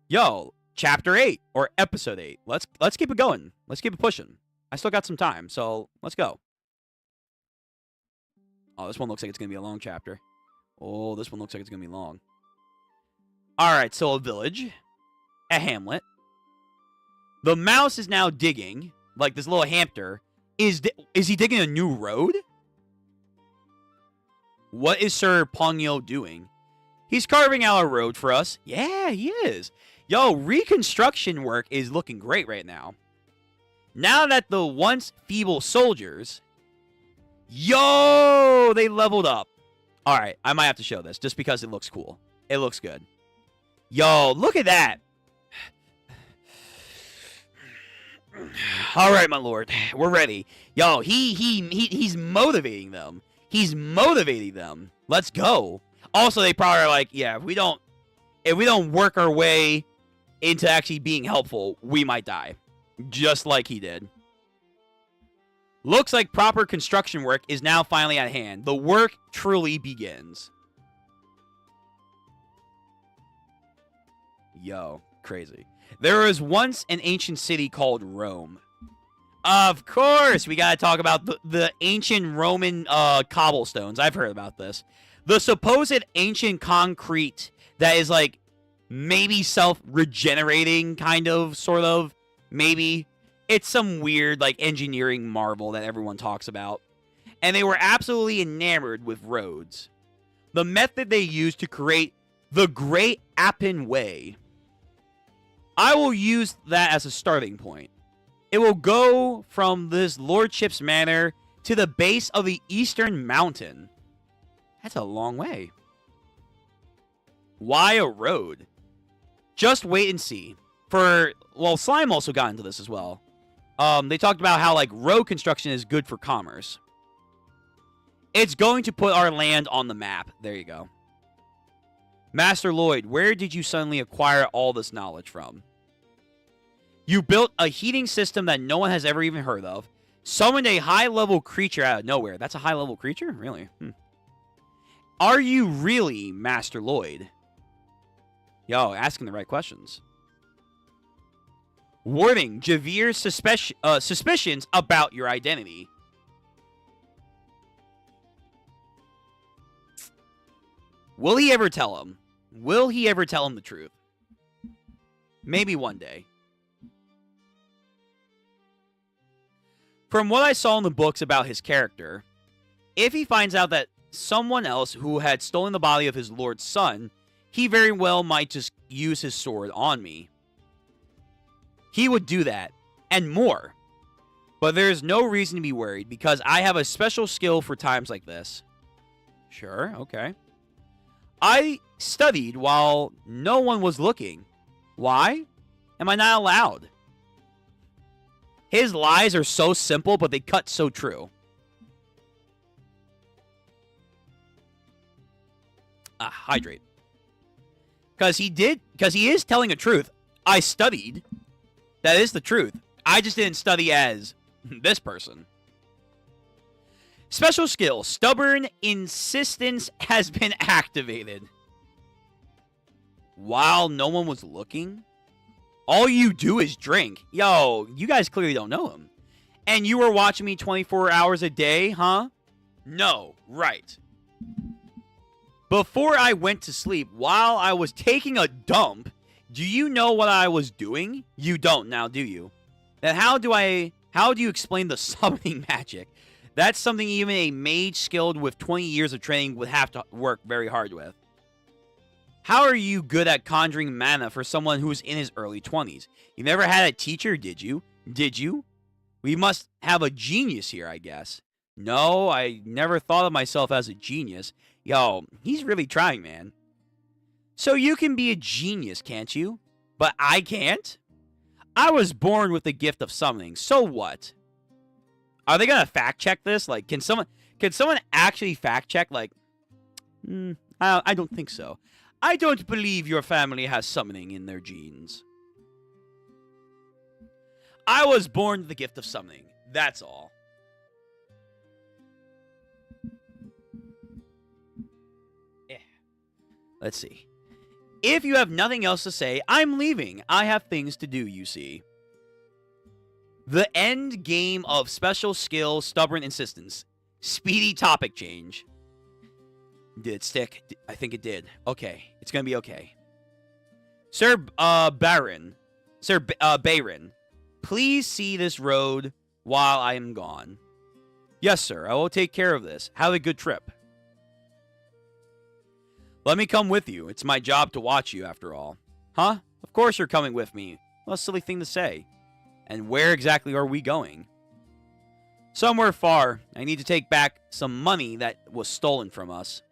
Yo, chapter 8 or episode 8. Let's keep it going. Let's keep it pushing. I still got some time, so let's go. Oh, this one looks like it's going to be a long chapter. Oh, this one looks like it's going to be long. All right, so a village, a hamlet. The mouse is now digging, like this little hamster. Is he digging a new road? What is Sir Ponyo doing? He's carving out a road for us. Yeah, he is. Yo, reconstruction work is looking great right now. Now that the once feeble soldiers, yo, they leveled up. All right, I might have to show this just because it looks cool. It looks good. Yo, look at that. All right, my lord, we're ready. Yo, he's motivating them. He's motivating them. Let's go. Also, they probably are like, yeah, if we don't work our way into actually being helpful, we might die. Just like he did. Looks like proper construction work is now finally at hand. The work truly begins. Yo, crazy. There was once an ancient city called Rome. Of course, we gotta talk about the ancient Roman cobblestones. I've heard about this. The supposed ancient concrete that is like maybe self-regenerating, kind of, sort of, maybe. It's some weird, like, engineering marvel that everyone talks about. And they were absolutely enamored with roads. The method they used to create the Great Appin Way. I will use that as a starting point. It will go from this lordship's manor to the base of the eastern mountain. That's a long way. Why a road? Just wait and see. Well, Slime also got into this as well. They talked about how, like, road construction is good for commerce. It's going to put our land on the map. There you go. Master Lloyd, where did you suddenly acquire all this knowledge from? You built a heating system that no one has ever even heard of. Summoned a high-level creature out of nowhere. That's a high-level creature? Really? Are you really Master Lloyd? Yo, asking the right questions. Warning, Javir's suspicions about your identity. Will he ever tell him? Will he ever tell him the truth? Maybe one day. From what I saw in the books about his character, if he finds out that someone else who had stolen the body of his lord's son, he very well might just use his sword on me. He would do that, and more. But there's no reason to be worried, because I have a special skill for times like this. Sure, okay. I studied while no one was looking. Why? Am I not allowed? His lies are so simple, but they cut so true. Hydrate. Because he is telling the truth. I studied. That is the truth. I just didn't study as this person. Special skill, stubborn insistence has been activated. While no one was looking? All you do is drink. Yo, you guys clearly don't know him. And you were watching me 24 hours a day, huh? No, right. Before I went to sleep, while I was taking a dump, do you know what I was doing? You don't now, do you? Then how do you explain the summoning magic? That's something even a mage skilled with 20 years of training would have to work very hard with. How are you good at conjuring mana for someone who's in his early 20s? You never had a teacher, did you? Did you? We must have a genius here, I guess. No, I never thought of myself as a genius. Yo, he's really trying, man. So you can be a genius, can't you? But I can't? I was born with the gift of summoning, so what? Are they gonna fact check this? Like, can someone actually fact check? Like, I don't think so. I don't believe your family has summoning in their genes. I was born with the gift of summoning. That's all. Yeah. Let's see. If you have nothing else to say, I'm leaving. I have things to do, you see. The end game of special skill, stubborn insistence. Speedy topic change. Did it stick? I think it did. Okay. It's going to be okay. Sir Baron. Sir Baron. Please see this road while I am gone. Yes, sir. I will take care of this. Have a good trip. Let me come with you. It's my job to watch you, after all. Huh? Of course you're coming with me. What a silly thing to say. And where exactly are we going? Somewhere far. I need to take back some money that was stolen from us.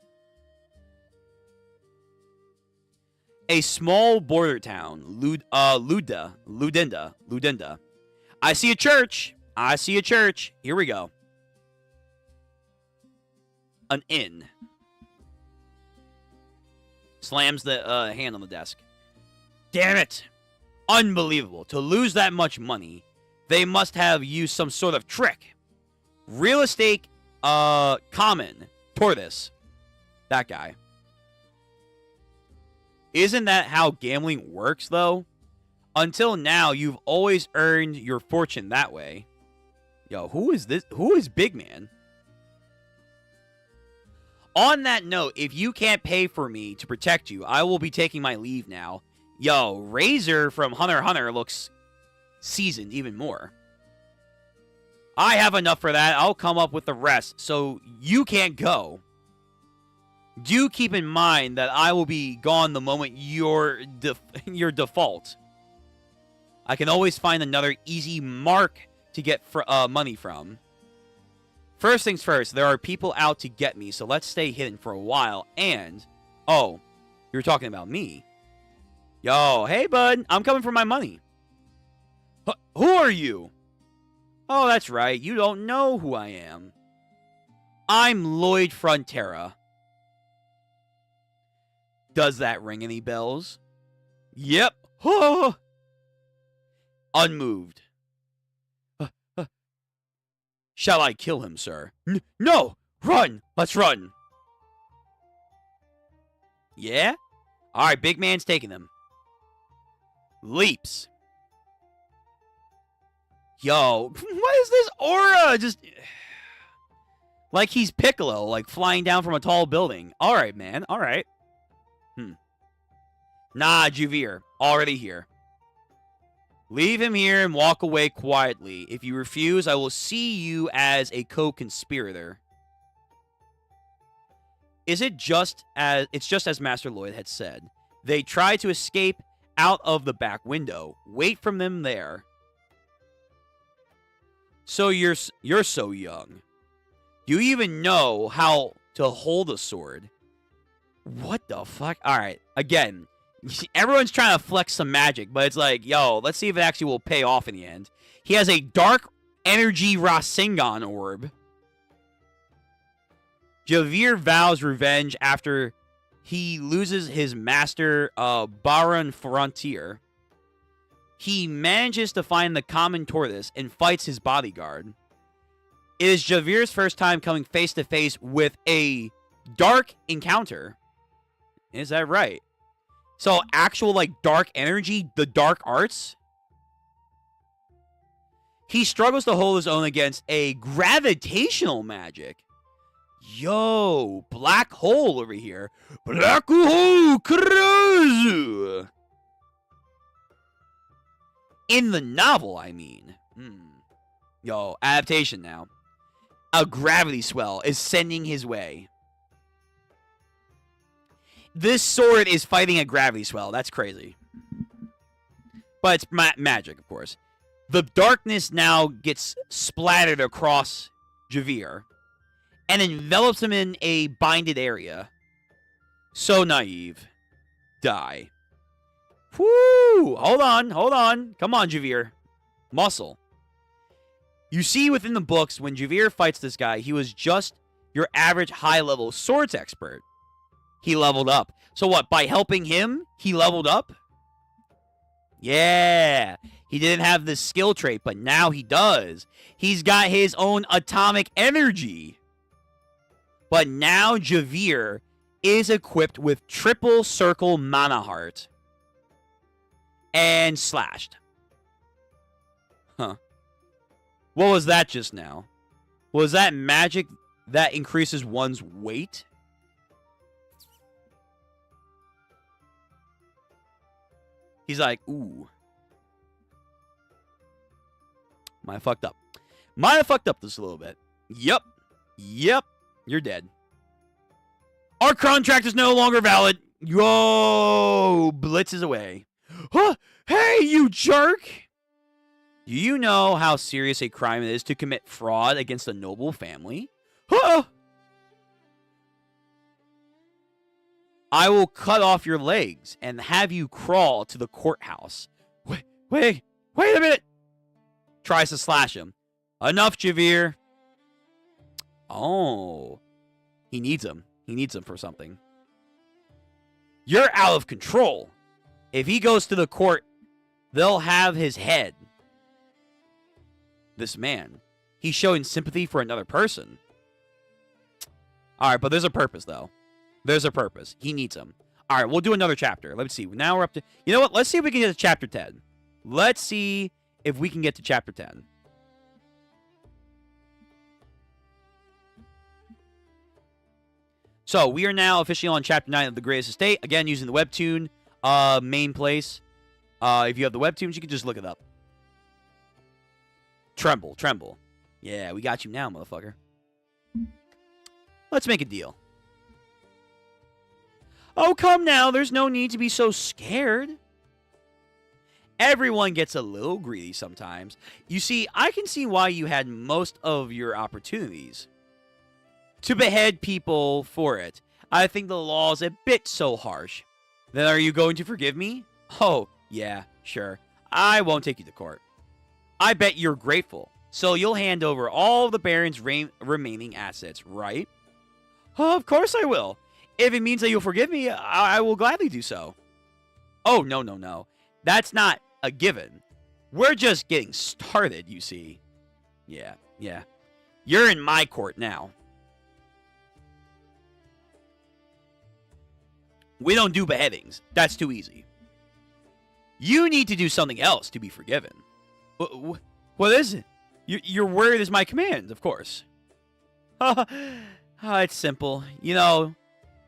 A small border town. Ludenda. I see a church. I see a church. Here we go. An inn. Slams the hand on the desk. Damn it. Unbelievable. To lose that much money, they must have used some sort of trick. Real estate, common. Tortoise. That guy. Isn't that how gambling works, though? Until now, you've always earned your fortune that way. Yo, who is this? Who is Big Man? On that note, if you can't pay for me to protect you, I will be taking my leave now. Yo, Razor from Hunter x Hunter looks seasoned even more. I have enough for that. I'll come up with the rest, so you can't go. Do keep in mind that I will be gone the moment you're default. I can always find another easy mark to get money from. First things first, there are people out to get me, so let's stay hidden for a while. And, oh, you're talking about me. Yo, hey, bud, I'm coming for my money. Who are you? Oh, that's right, you don't know who I am. I'm Lloyd Frontera. Does that ring any bells? Yep. Oh. Unmoved. Shall I kill him, sir? No! Run! Let's run! Yeah? Alright, big man's taking him. Leaps. Yo, what is this aura? Just like he's Piccolo, like flying down from a tall building. Alright, man. Alright. Nah, 𝑨𝑵𝑵𝑚. Already here. Leave him here and walk away quietly. If you refuse, I will see you as a co-conspirator. It's just as Master Lloyd had said. They tried to escape out of the back window. Wait for them there. So you're so young. You even know how to hold a sword. What the fuck? All right, again. Everyone's trying to flex some magic, but it's like, yo, let's see if it actually will pay off in the end. He has a dark energy Rasengan orb. 𝑨𝑵𝑚𝑺 vows revenge after he loses his master, Baron Frontier. He manages to find the common tortoise and fights his bodyguard. It is 𝑨𝑵𝑚𝑺's first time coming face to face with a dark encounter. Is that right? So, actual, like, dark energy, the dark arts. He struggles to hold his own against a gravitational magic. Yo, black hole over here. Black hole, crazy. In the novel, I mean. Yo, adaptation now. A gravity swell is sending his way. This sword is fighting a gravity swell. That's crazy. But it's magic, of course. The darkness now gets splattered across 𝑨𝑵𝑚𝑺 and envelops him in a binded area. So naive. Die. Whoo! Hold on, hold on. Come on, 𝑨𝑵𝑚𝑺. Muscle. You see within the books, when 𝑨𝑵𝑚𝑺 fights this guy, he was just your average high-level swords expert. He leveled up. So what, by helping him, he leveled up? Yeah. He didn't have this skill trait, but now he does. He's got his own atomic energy. But now 𝑨𝑵𝑚𝑺 is equipped with triple circle mana heart. And slashed. Huh. What was that just now? Was that magic that increases one's weight? He's like, ooh. Might have fucked up. Might have fucked up this a little bit. Yep. Yep. You're dead. Our contract is no longer valid. Yo. Blitzes away. Huh? Hey, you jerk. Do you know how serious a crime it is to commit fraud against a noble family? Huh? I will cut off your legs and have you crawl to the courthouse. Wait a minute. Tries to slash him. Enough, 𝑨𝑵𝑚𝑺. Oh. He needs him. He needs him for something. You're out of control. If he goes to the court, they'll have his head. This man. He's showing sympathy for another person. Alright, but there's a purpose, though. There's a purpose. He needs him. All right, we'll do another chapter. Let's see. Now we're up to... You know what? Let's see if we can get to chapter 10. Let's see if we can get to chapter 10. So, we are now officially on chapter 9 of The Greatest Estate. Again, using the webtoon main place. If you have the webtoons, you can just look it up. Tremble, tremble. Yeah, we got you now, motherfucker. Let's make a deal. Oh, come now. There's no need to be so scared. Everyone gets a little greedy sometimes. You see, I can see why you had most of your opportunities to behead people for it. I think the law is a bit so harsh. Then are you going to forgive me? Oh, yeah, sure. I won't take you to court. I bet you're grateful. So you'll hand over all the Baron's remaining assets, right? Oh, of course I will. If it means that you'll forgive me, I will gladly do so. Oh, no, no, no. That's not a given. We're just getting started, you see. Yeah, yeah. You're in my court now. We don't do beheadings. That's too easy. You need to do something else to be forgiven. What is it? Your word is my command, of course. It's simple. You know,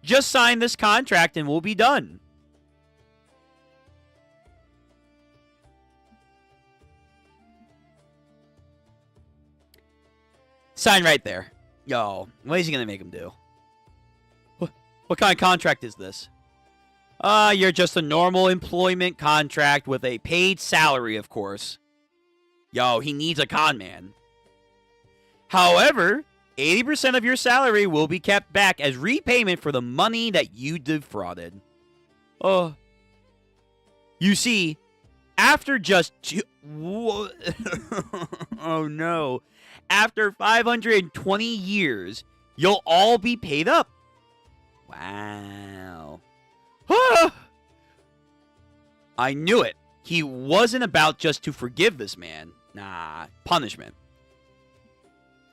just sign this contract and we'll be done. Sign right there. Yo, what is he going to make him do? What kind of contract is this? You're just a normal employment contract with a paid salary, of course. Yo, he needs a con man. However, 80% of your salary will be kept back as repayment for the money that you defrauded. You see, after just oh no. After 520 years, you'll all be paid up. Wow. I knew it. He wasn't about just to forgive this man. Nah, punishment.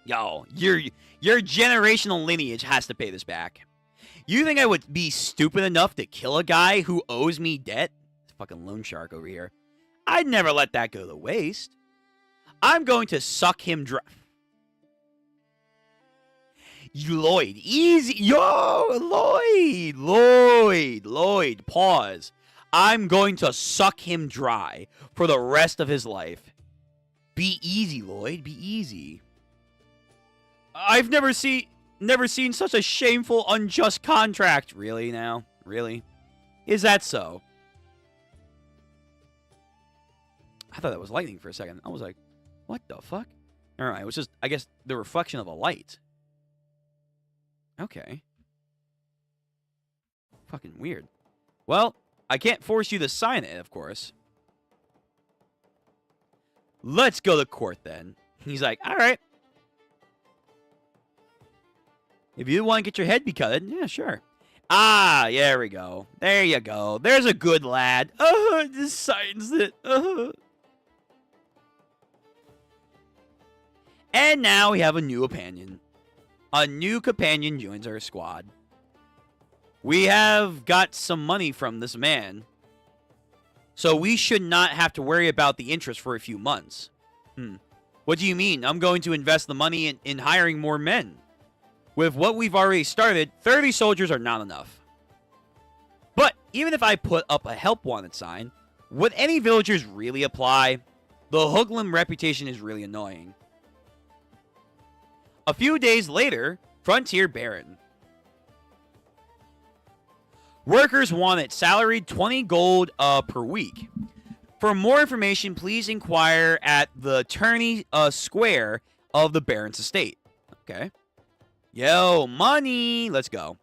Yo, your generational lineage has to pay this back. You think I would be stupid enough to kill a guy who owes me debt? Fucking loan shark over here. I'd never let that go to waste. I'm going to suck him dry. Lloyd, easy. Yo, Lloyd, pause. I'm going to suck him dry for the rest of his life. Be easy, Lloyd, be easy. I've never seen such a shameful, unjust contract. Really now? Really? Is that so? I thought that was lightning for a second. I was like, what the fuck? Alright, it was just, I guess, the reflection of a light. Okay. Fucking weird. Well, I can't force you to sign it, of course. Let's go to court, then. He's like, alright. If you want to get your head becutted, yeah, sure. Ah, there we go. There you go. There's a good lad. Just signs it. And now we have a new companion. A new companion joins our squad. We have got some money from this man. So we should not have to worry about the interest for a few months. What do you mean? I'm going to invest the money in hiring more men. With what we've already started, 30 soldiers are not enough. But even if I put up a help wanted sign, would any villagers really apply? The hoodlum reputation is really annoying. A few days later, Frontier Baron. Workers wanted salaried 20 gold per week. For more information, please inquire at the tourney square of the Baron's estate. Okay. Yo, money! Let's go.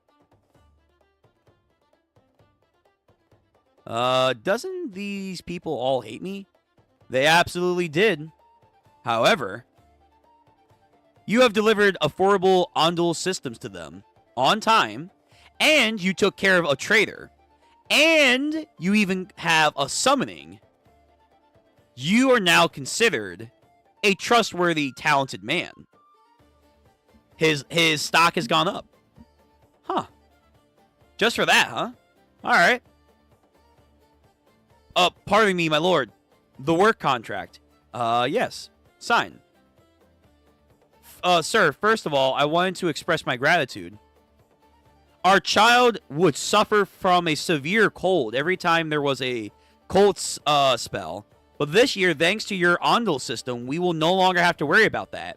Doesn't these people all hate me? They absolutely did. However, you have delivered affordable Ondul systems to them on time, and you took care of a traitor, and you even have a summoning. You are now considered a trustworthy, talented man. His stock has gone up. Huh. Just for that, huh? Alright. Pardon me, my lord. The work contract. Yes. Sign. Sir, first of all, I wanted to express my gratitude. Our child would suffer from a severe cold every time there was a cold spell. But this year, thanks to your Ondul system, we will no longer have to worry about that.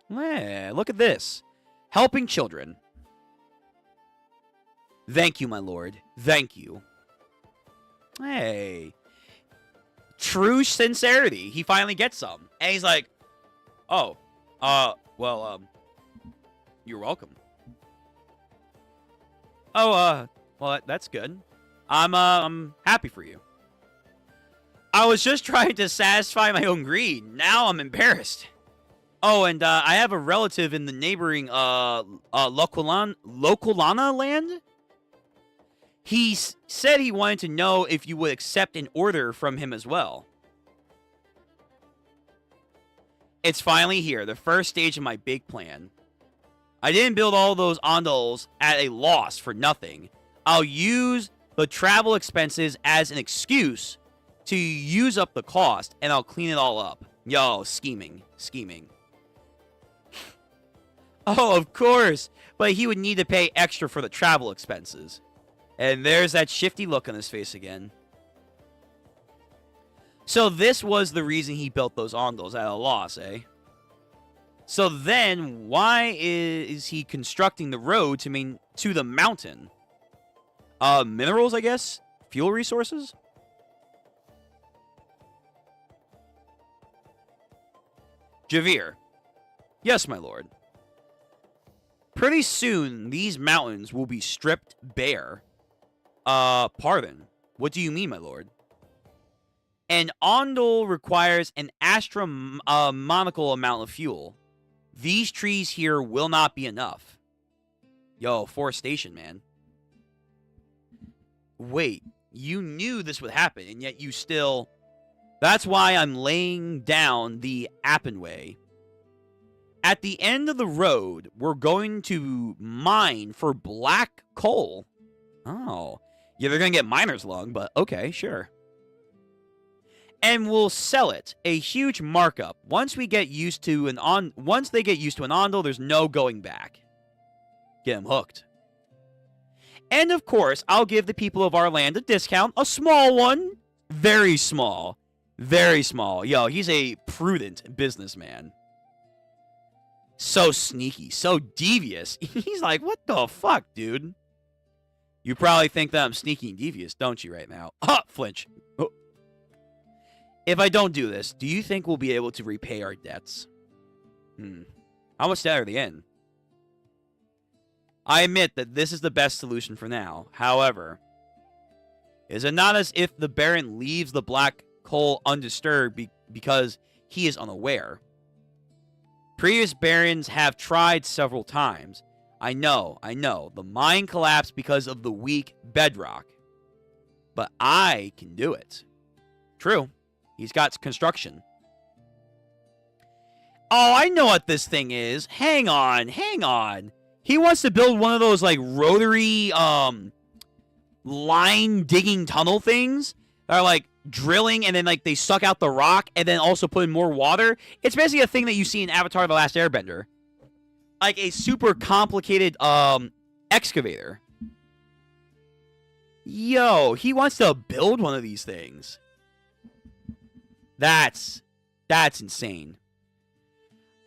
Look at this. Helping children. Thank you, my lord. Thank you. Hey. True sincerity. He finally gets some. And he's like, oh, well, you're welcome. Oh, well, that's good. I'm happy for you. I was just trying to satisfy my own greed. Now I'm embarrassed. Oh, and I have a relative in the neighboring Locolana land. He said he wanted to know if you would accept an order from him as well. It's finally here, the first stage of my big plan. I didn't build all those ondols at a loss for nothing. I'll use the travel expenses as an excuse to use up the cost, and I'll clean it all up. Yo, scheming. Oh, of course. But he would need to pay extra for the travel expenses. And there's that shifty look on his face again. So this was the reason he built those ondols at a loss, eh? So then, why is he constructing the road to the mountain? Minerals, I guess? Fuel resources? Javir. Yes, my lord. Pretty soon, these mountains will be stripped bare. Pardon. What do you mean, my lord? An ondol requires an astronomical amount of fuel. These trees here will not be enough. Yo, forestation, man. Wait, you knew this would happen, and yet you still... That's why I'm laying down the 𝑣𝑵𝑻𝑺. At the end of the road, we're going to mine for black coal. Oh. Yeah, they're going to get miner's lung, but okay, sure. And we'll sell it. A huge markup. Once they get used to an ondol, there's no going back. Get them hooked. And of course, I'll give the people of our land a discount. A small one. Very small. Very small. Yo, he's a prudent businessman. So sneaky. So devious. He's like, what the fuck, dude? You probably think that I'm sneaky and devious, don't you, right now? Flinch. Oh. If I don't do this, do you think we'll be able to repay our debts? How much debt are they in? I admit that this is the best solution for now. However, is it not as if the Baron leaves the black coal undisturbed because he is unaware? Previous Barons have tried several times. I know. The mine collapsed because of the weak bedrock. But I can do it. True. He's got construction. Oh, I know what this thing is. Hang on. He wants to build one of those, like, rotary, line digging tunnel things that are, like, drilling and then, like, they suck out the rock and then also put in more water. It's basically a thing that you see in Avatar: The Last Airbender. Like a super complicated, excavator. Yo, he wants to build one of these things. That's insane.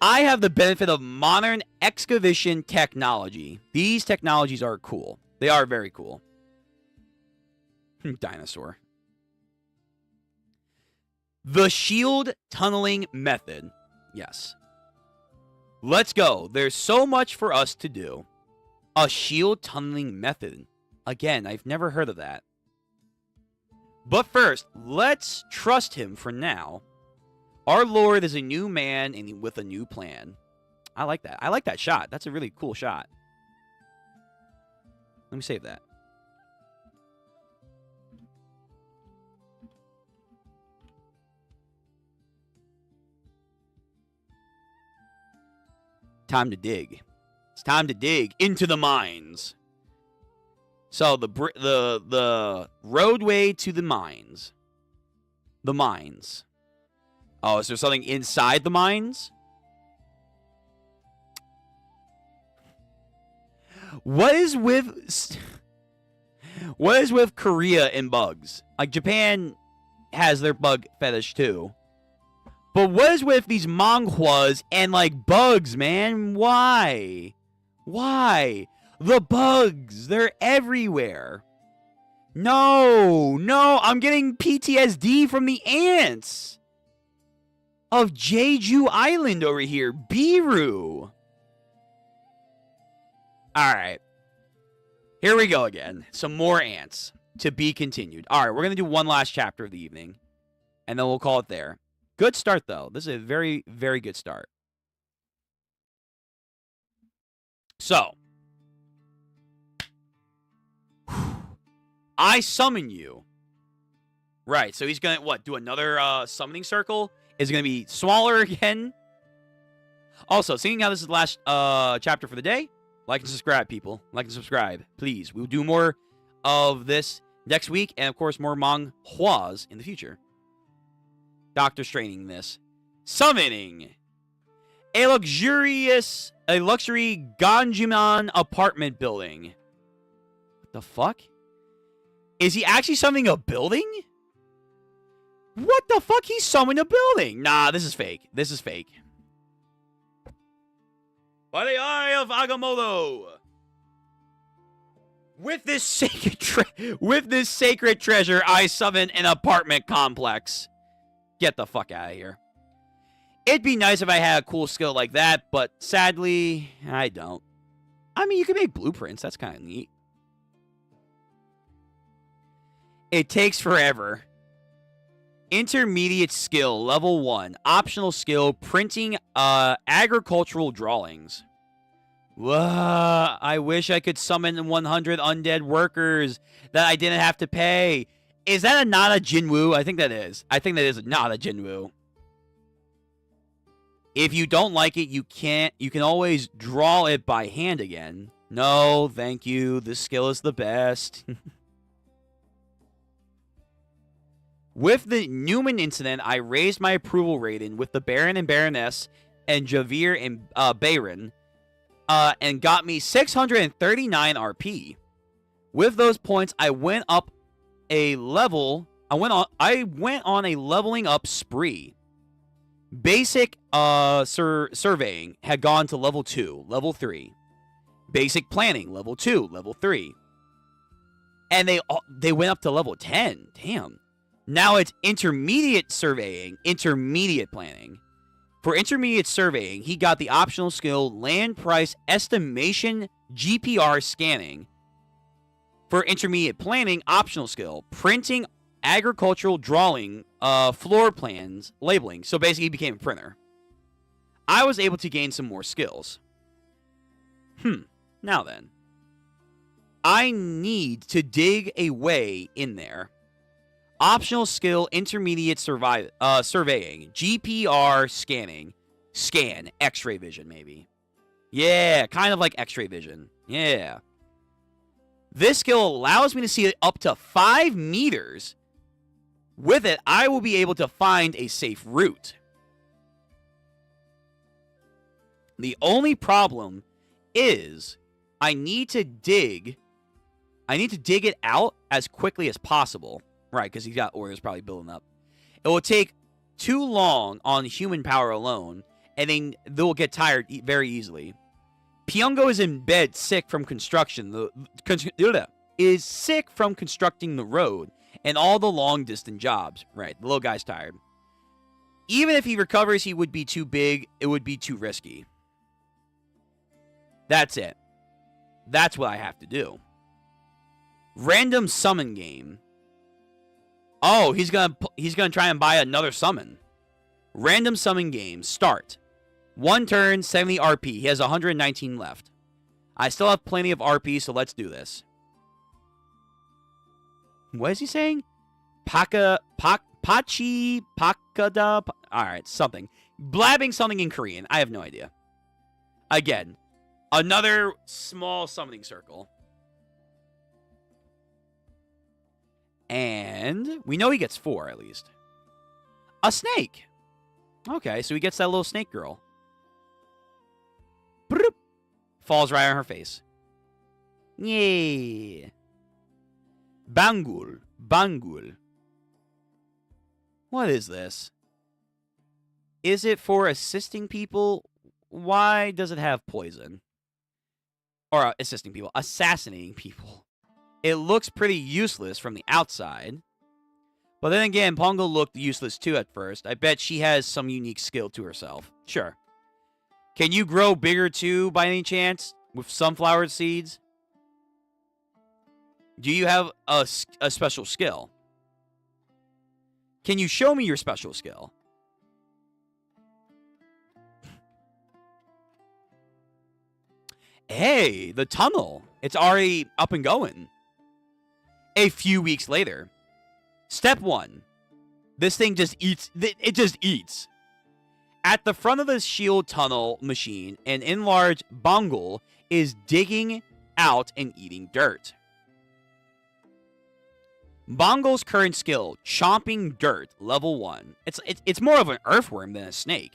I have the benefit of modern excavation technology. These technologies are cool. They are very cool. Dinosaur. The shield tunneling method. Yes. Let's go. There's so much for us to do. A shield tunneling method. Again, I've never heard of that. But first, let's trust him for now. Our Lord is a new man and with a new plan. I like that. I like that shot. That's a really cool shot. Let me save that. Time to dig. It's time to dig into the mines. So the roadway to the mines. The mines. Oh, is there something inside the mines? What is with Korea and bugs? Like, Japan has their bug fetish too. But what is with these manhwas and, like, bugs, man? Why? Why? The bugs, they're everywhere. No, I'm getting PTSD from the ants of Jeju Island over here. Biru. Alright. Here we go again. Some more ants. To be continued. Alright, we're going to do one last chapter of the evening. And then we'll call it there. Good start, though. This is a very, very good start. So, I summon you. Right, so he's going to, what, do another summoning circle? Is it going to be smaller again? Also, seeing how this is the last chapter for the day, like and subscribe, people. Like and subscribe, please. We'll do more of this next week, and of course, more 𝑣𝑵𝑺 in the future. Doctor Straining this. Summoning a luxury 𝑨𝑵𝑚𝑺 apartment building. What the fuck? Is he actually summoning a building? What the fuck? He's summoning a building. Nah, this is fake. This is fake. By the eye of Agamotto. With this sacred treasure, I summon an apartment complex. Get the fuck out of here. It'd be nice if I had a cool skill like that, but sadly, I don't. I mean, you can make blueprints. That's kind of neat. It takes forever. Intermediate skill, level 1. Optional skill, printing agricultural drawings. Whoa, I wish I could summon 100 undead workers that I didn't have to pay. Is that a not a Jinwoo? I think that is. I think that is not a Jinwoo. If you don't like it, you can always draw it by hand again. No, thank you. This skill is the best. With the Newman incident, I raised my approval rating with the Baron and Baroness and Javier and Bayron, and got me 639 RP. With those points, I went up a level. I went on a leveling up spree. Basic surveying had gone to level 2, level 3. Basic planning, level 2, level 3. And they went up to level 10. Damn. Now it's intermediate surveying, intermediate planning. For intermediate surveying, he got the optional skill land price estimation GPR scanning. For intermediate planning, optional skill printing agricultural drawing, floor plans, labeling. So basically, he became a printer. I was able to gain some more skills. Now then. I need to dig a way in there. Optional skill, intermediate surveying, GPR scanning, scan, X-ray vision maybe. Yeah, kind of like X-ray vision. Yeah. This skill allows me to see up to 5 meters. With it, I will be able to find a safe route. The only problem is I need to dig it out as quickly as possible. Right, because he's got orders probably building up. It will take too long on human power alone, and then they'll get tired very easily. Pyongo is in bed sick from construction. Is sick from constructing the road and all the long-distance jobs. Right, the little guy's tired. Even if he recovers, he would be too big. It would be too risky. That's it. That's what I have to do. Random summon game. Oh, he's gonna try and buy another summon. Random summon game. Start. 1 turn, 70 RP. He has 119 left. I still have plenty of RP, so let's do this. What is he saying? Pakada. Alright, something. Blabbing something in Korean. I have no idea. Again, another small summoning circle. And we know he gets 4, at least. A snake. Okay, so he gets that little snake girl. Broop. Falls right on her face. Yeah. Bangul. Bangul. What is this? Is it for assisting people? Why does it have poison? Or assisting people. Assassinating people. It looks pretty useless from the outside. But then again, Pongo looked useless too at first. I bet she has some unique skill to herself. Sure. Can you grow bigger too, by any chance? With sunflower seeds? Do you have a special skill? Can you show me your special skill? Hey, the tunnel. It's already up and going. A few weeks later. Step 1. This thing just eats. It just eats. At the front of the shield tunnel machine, an enlarged Bongal is digging out and eating dirt. Bongal's current skill, chomping dirt, level 1. It's more of an earthworm than a snake.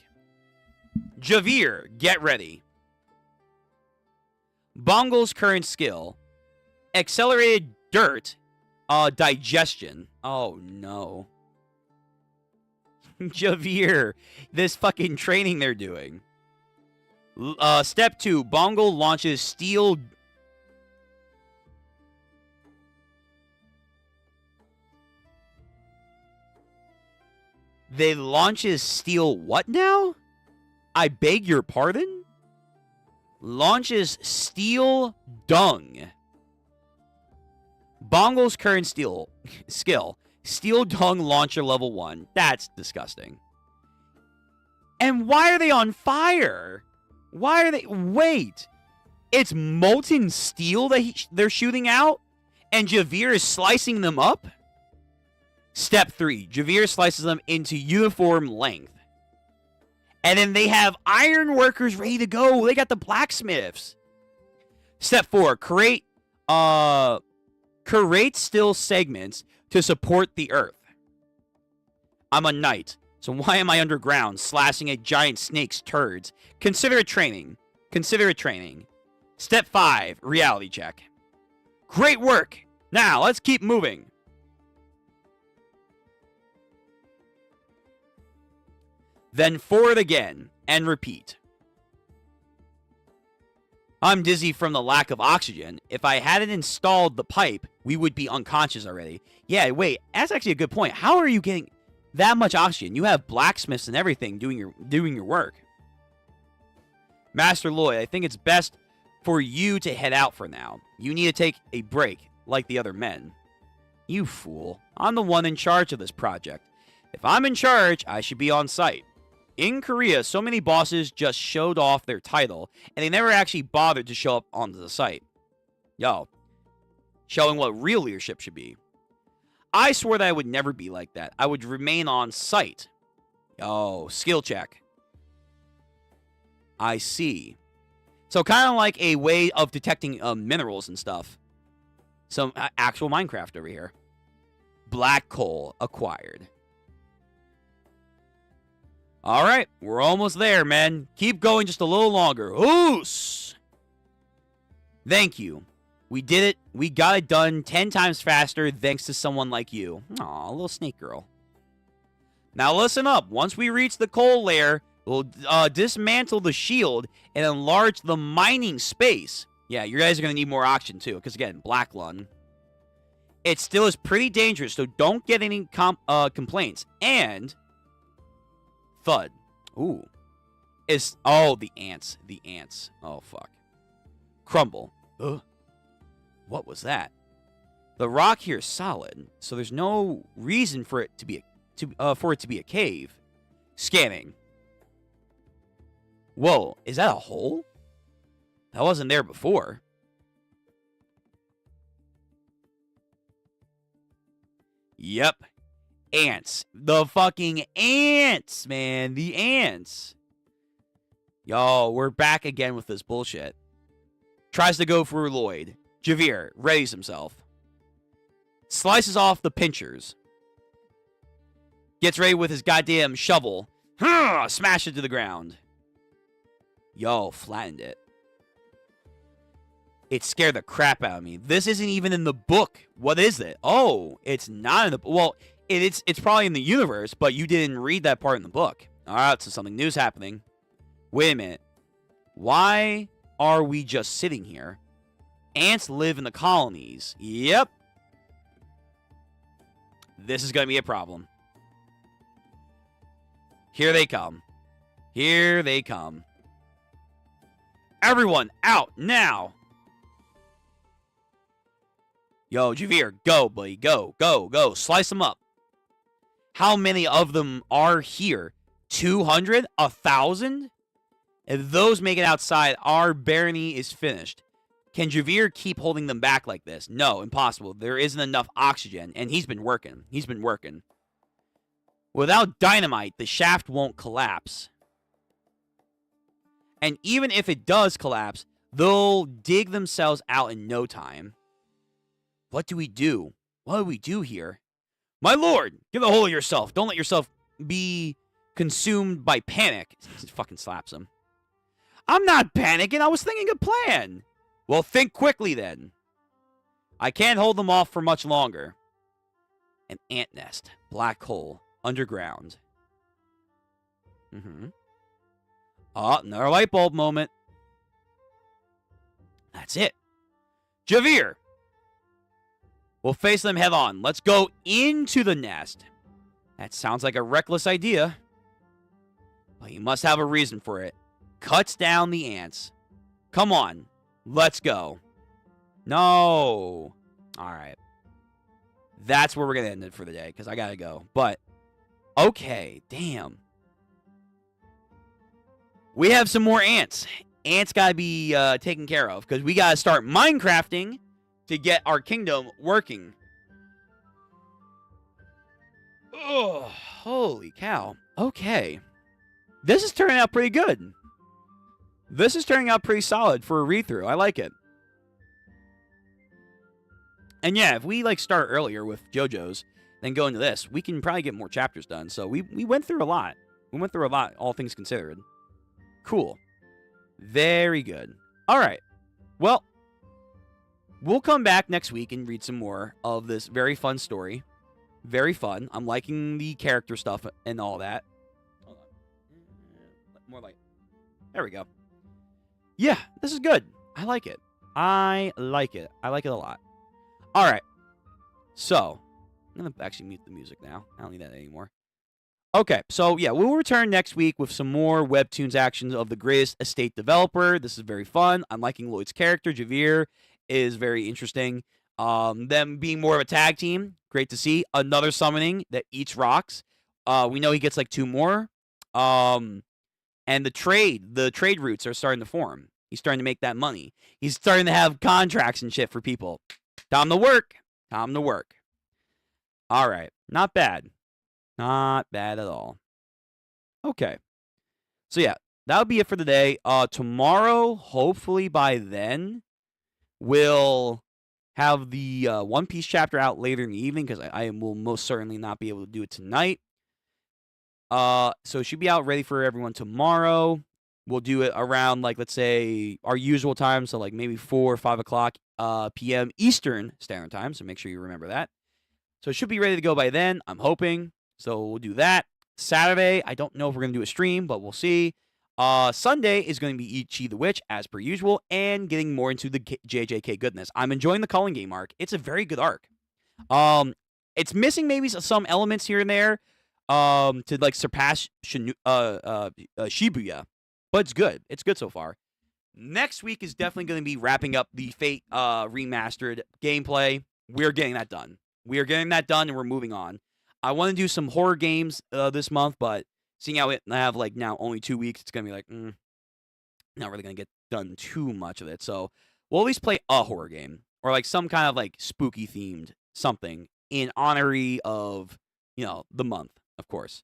𝑨𝑵𝑵𝑚, get ready. Bongal's current skill, accelerated dirt, digestion. Oh no. 𝑨𝑵𝑵𝑚, this fucking training they're doing. Step 2, Bongal launches steel. They launches steel what now? I beg your pardon? Launches steel dung. Bongal's current skill, steel dung launcher level 1. That's disgusting. And why are they on fire? Why are they... Wait. It's molten steel that they're shooting out? And 𝑨𝑵𝑵𝑚 is slicing them up? Step 3. 𝑨𝑵𝑵𝑚 slices them into uniform length. And then they have iron workers ready to go. They got the blacksmiths. Step 4. Create steel segments to support the earth. I'm a knight, so why am I underground slashing a giant snake's turds? Consider it training. Consider it training. Step 5. Reality check. Great work. Now, let's keep moving. Then forward again, and repeat. I'm dizzy from the lack of oxygen. If I hadn't installed the pipe, we would be unconscious already. Yeah, wait, that's actually a good point. How are you getting that much oxygen? You have blacksmiths and everything doing your work. Master Lloyd, I think it's best for you to head out for now. You need to take a break, like the other men. You fool. I'm the one in charge of this project. If I'm in charge, I should be on site. In Korea, so many bosses just showed off their title, and they never actually bothered to show up onto the site. Yo, showing what real leadership should be. I swore that I would never be like that. I would remain on site. Yo, skill check. I see. So kind of like a way of detecting minerals and stuff. Some actual Minecraft over here. Black coal acquired. All right, we're almost there, man. Keep going just a little longer. Oos! Thank you. We did it. We got it done 10 times faster thanks to someone like you. Aw, little snake girl. Now listen up. Once we reach the coal layer, we'll dismantle the shield and enlarge the mining space. Yeah, you guys are going to need more oxygen too, because again, black lung. It still is pretty dangerous, so don't get any complaints. And... thud. Ooh. Oh, the ants. The ants. Oh, fuck. Crumble. Ugh. What was that? The rock here is solid, so there's no reason for it to be a cave. Scanning. Whoa, is that a hole? That wasn't there before. Yep. Ants. The fucking ants, man. The ants. Yo, we're back again with this bullshit. Tries to go for Lloyd. 𝑨𝑵𝑵𝑚 readies himself. Slices off the pinchers. Gets ready with his goddamn shovel. Smash it to the ground. Yo, flattened it. It scared the crap out of me. This isn't even in the book. What is it? Oh, it's not in the... Well, it's probably in the universe, but you didn't read that part in the book. All right, so something new's happening. Wait a minute. Why are we just sitting here? Ants live in the colonies. Yep. This is going to be a problem. Here they come. Here they come. Everyone out now. Yo, 𝑨𝑵𝑵𝑚, go, buddy. Go, go, go. Slice them up. How many of them are here? 200? 1,000? If those make it outside, our barony is finished. Can 𝑨𝑵𝑻𝑺 keep holding them back like this? No, impossible. There isn't enough oxygen, and he's been working. He's been working. Without dynamite, the shaft won't collapse. And even if it does collapse, they'll dig themselves out in no time. What do we do? What do we do here? My lord, get a hold of yourself. Don't let yourself be consumed by panic. He fucking slaps him. I'm not panicking. I was thinking a plan. Well, think quickly then. I can't hold them off for much longer. An ant nest. Black hole. Underground. Oh, another light bulb moment. That's it. 𝑨𝑵𝑻𝑺. We'll face them head on. Let's go into the nest. That sounds like a reckless idea. But you must have a reason for it. Cuts down the ants. Come on. Let's go. No. All right. That's where we're going to end it for the day, because I got to go. But, okay. Damn. We have some more ants. Ants got to be taken care of, because we got to start Minecrafting to get our kingdom working. Oh, holy cow. Okay. This is turning out pretty good. This is turning out pretty solid for a read-through. I like it. And yeah, if we like start earlier with JoJo's, then go into this, we can probably get more chapters done. So we went through a lot. We went through a lot, all things considered. Cool. Very good. All right. Well, we'll come back next week and read some more of this very fun story. Very fun. I'm liking the character stuff and all that. Hold on. More light. There we go. Yeah, this is good. I like it. I like it. I like it a lot. All right. So, I'm going to actually mute the music now. I don't need that anymore. Okay, so yeah, we'll return next week with some more Webtoons actions of the greatest estate developer. This is very fun. I'm liking Lloyd's character. 𝑨𝑵𝑚𝑺 is very interesting. Them being more of a tag team, great to see. Another summoning that eats rocks. We know he gets like 2 more. And the trade routes are starting to form. He's starting to make that money. He's starting to have contracts and shit for people. Time to work. Time to work. All right. Not bad. Not bad at all. Okay. So yeah, that'll be it for the day. Tomorrow, hopefully by then, we'll have the One Piece chapter out later in the evening, because I will most certainly not be able to do it tonight. So it should be out ready for everyone tomorrow. We'll do it around, like, let's say, our usual time, so like maybe 4 or 5 o'clock p.m. Eastern Standard Time, so make sure you remember that. So it should be ready to go by then, I'm hoping. So we'll do that. Saturday, I don't know if we're going to do a stream, but we'll see. Sunday is going to be Ichi the Witch, as per usual, and getting more into the JJK goodness. I'm enjoying the Culling Game arc. It's a very good arc. It's missing maybe some elements here and there to, like, surpass Shibuya. But it's good. It's good so far. Next week is definitely going to be wrapping up the Fate remastered gameplay. We're getting that done. We are getting that done, and we're moving on. I want to do some horror games this month, but seeing how I have, like, now only 2 weeks, it's going to be like, not really going to get done too much of it. So we'll at least play a horror game, or like some kind of like spooky themed something in honory of, the month, of course.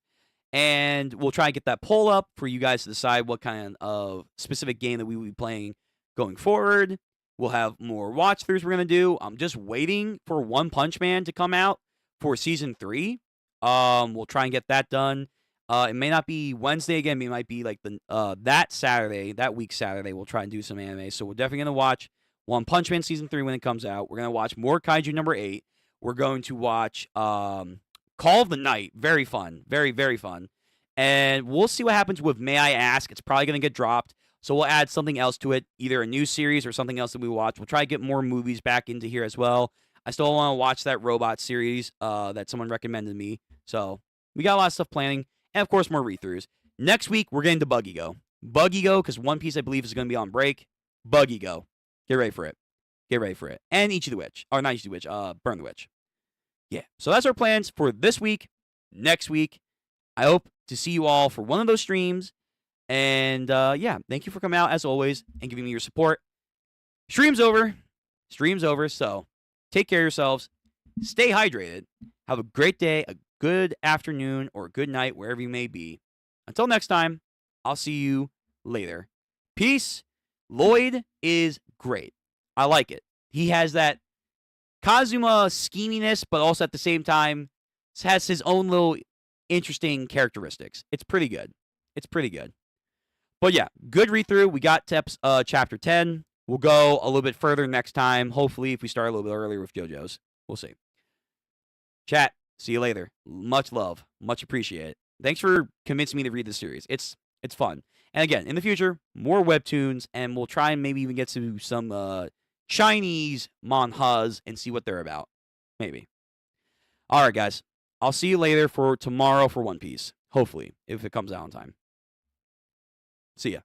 And we'll try and get that poll up for you guys to decide what kind of specific game that we will be playing going forward. We'll have more watch throughs we're going to do. I'm just waiting for One Punch Man to come out for Season 3. We'll try and get that done. It may not be Wednesday again. It might be like that week Saturday. We'll try and do some anime. So we're definitely going to watch One Punch Man Season 3 when it comes out. We're going to watch more Kaiju number 8. We're going to watch Call of the Night. Very fun. Very, very fun. And we'll see what happens with May I Ask. It's probably going to get dropped. So we'll add something else to it, either a new series or something else that we watch. We'll try to get more movies back into here as well. I still want to watch that robot series that someone recommended me. So we got a lot of stuff planning. And, of course, more read-throughs. Next week, we're getting to Buggy Go. Buggy Go, because One Piece, I believe, is going to be on break. Buggy Go. Get ready for it. Get ready for it. And Ichi the Witch. Or not Ichi the Witch. Burn the Witch. Yeah. So that's our plans for this week. Next week. I hope to see you all for one of those streams. And yeah, thank you for coming out as always and giving me your support. Stream's over. Stream's over. So take care of yourselves. Stay hydrated. Have a great day, a good afternoon, or a good night, wherever you may be. Until next time, I'll see you later. Peace. Lloyd is great. I like it. He has that Kazuma scheminess, but also at the same time has his own little interesting characteristics. It's pretty good. It's pretty good. But yeah, good read through. We got to chapter 10. We'll go a little bit further next time. Hopefully, if we start a little bit earlier with JoJo's. We'll see. Chat. See you later. Much love. Much appreciated. Thanks for convincing me to read this series. It's fun. And again, in the future, more webtoons, and we'll try and maybe even get to some Chinese manhwas and see what they're about. Maybe. All right, guys. I'll see you later for tomorrow for One Piece. Hopefully, if it comes out on time. See ya.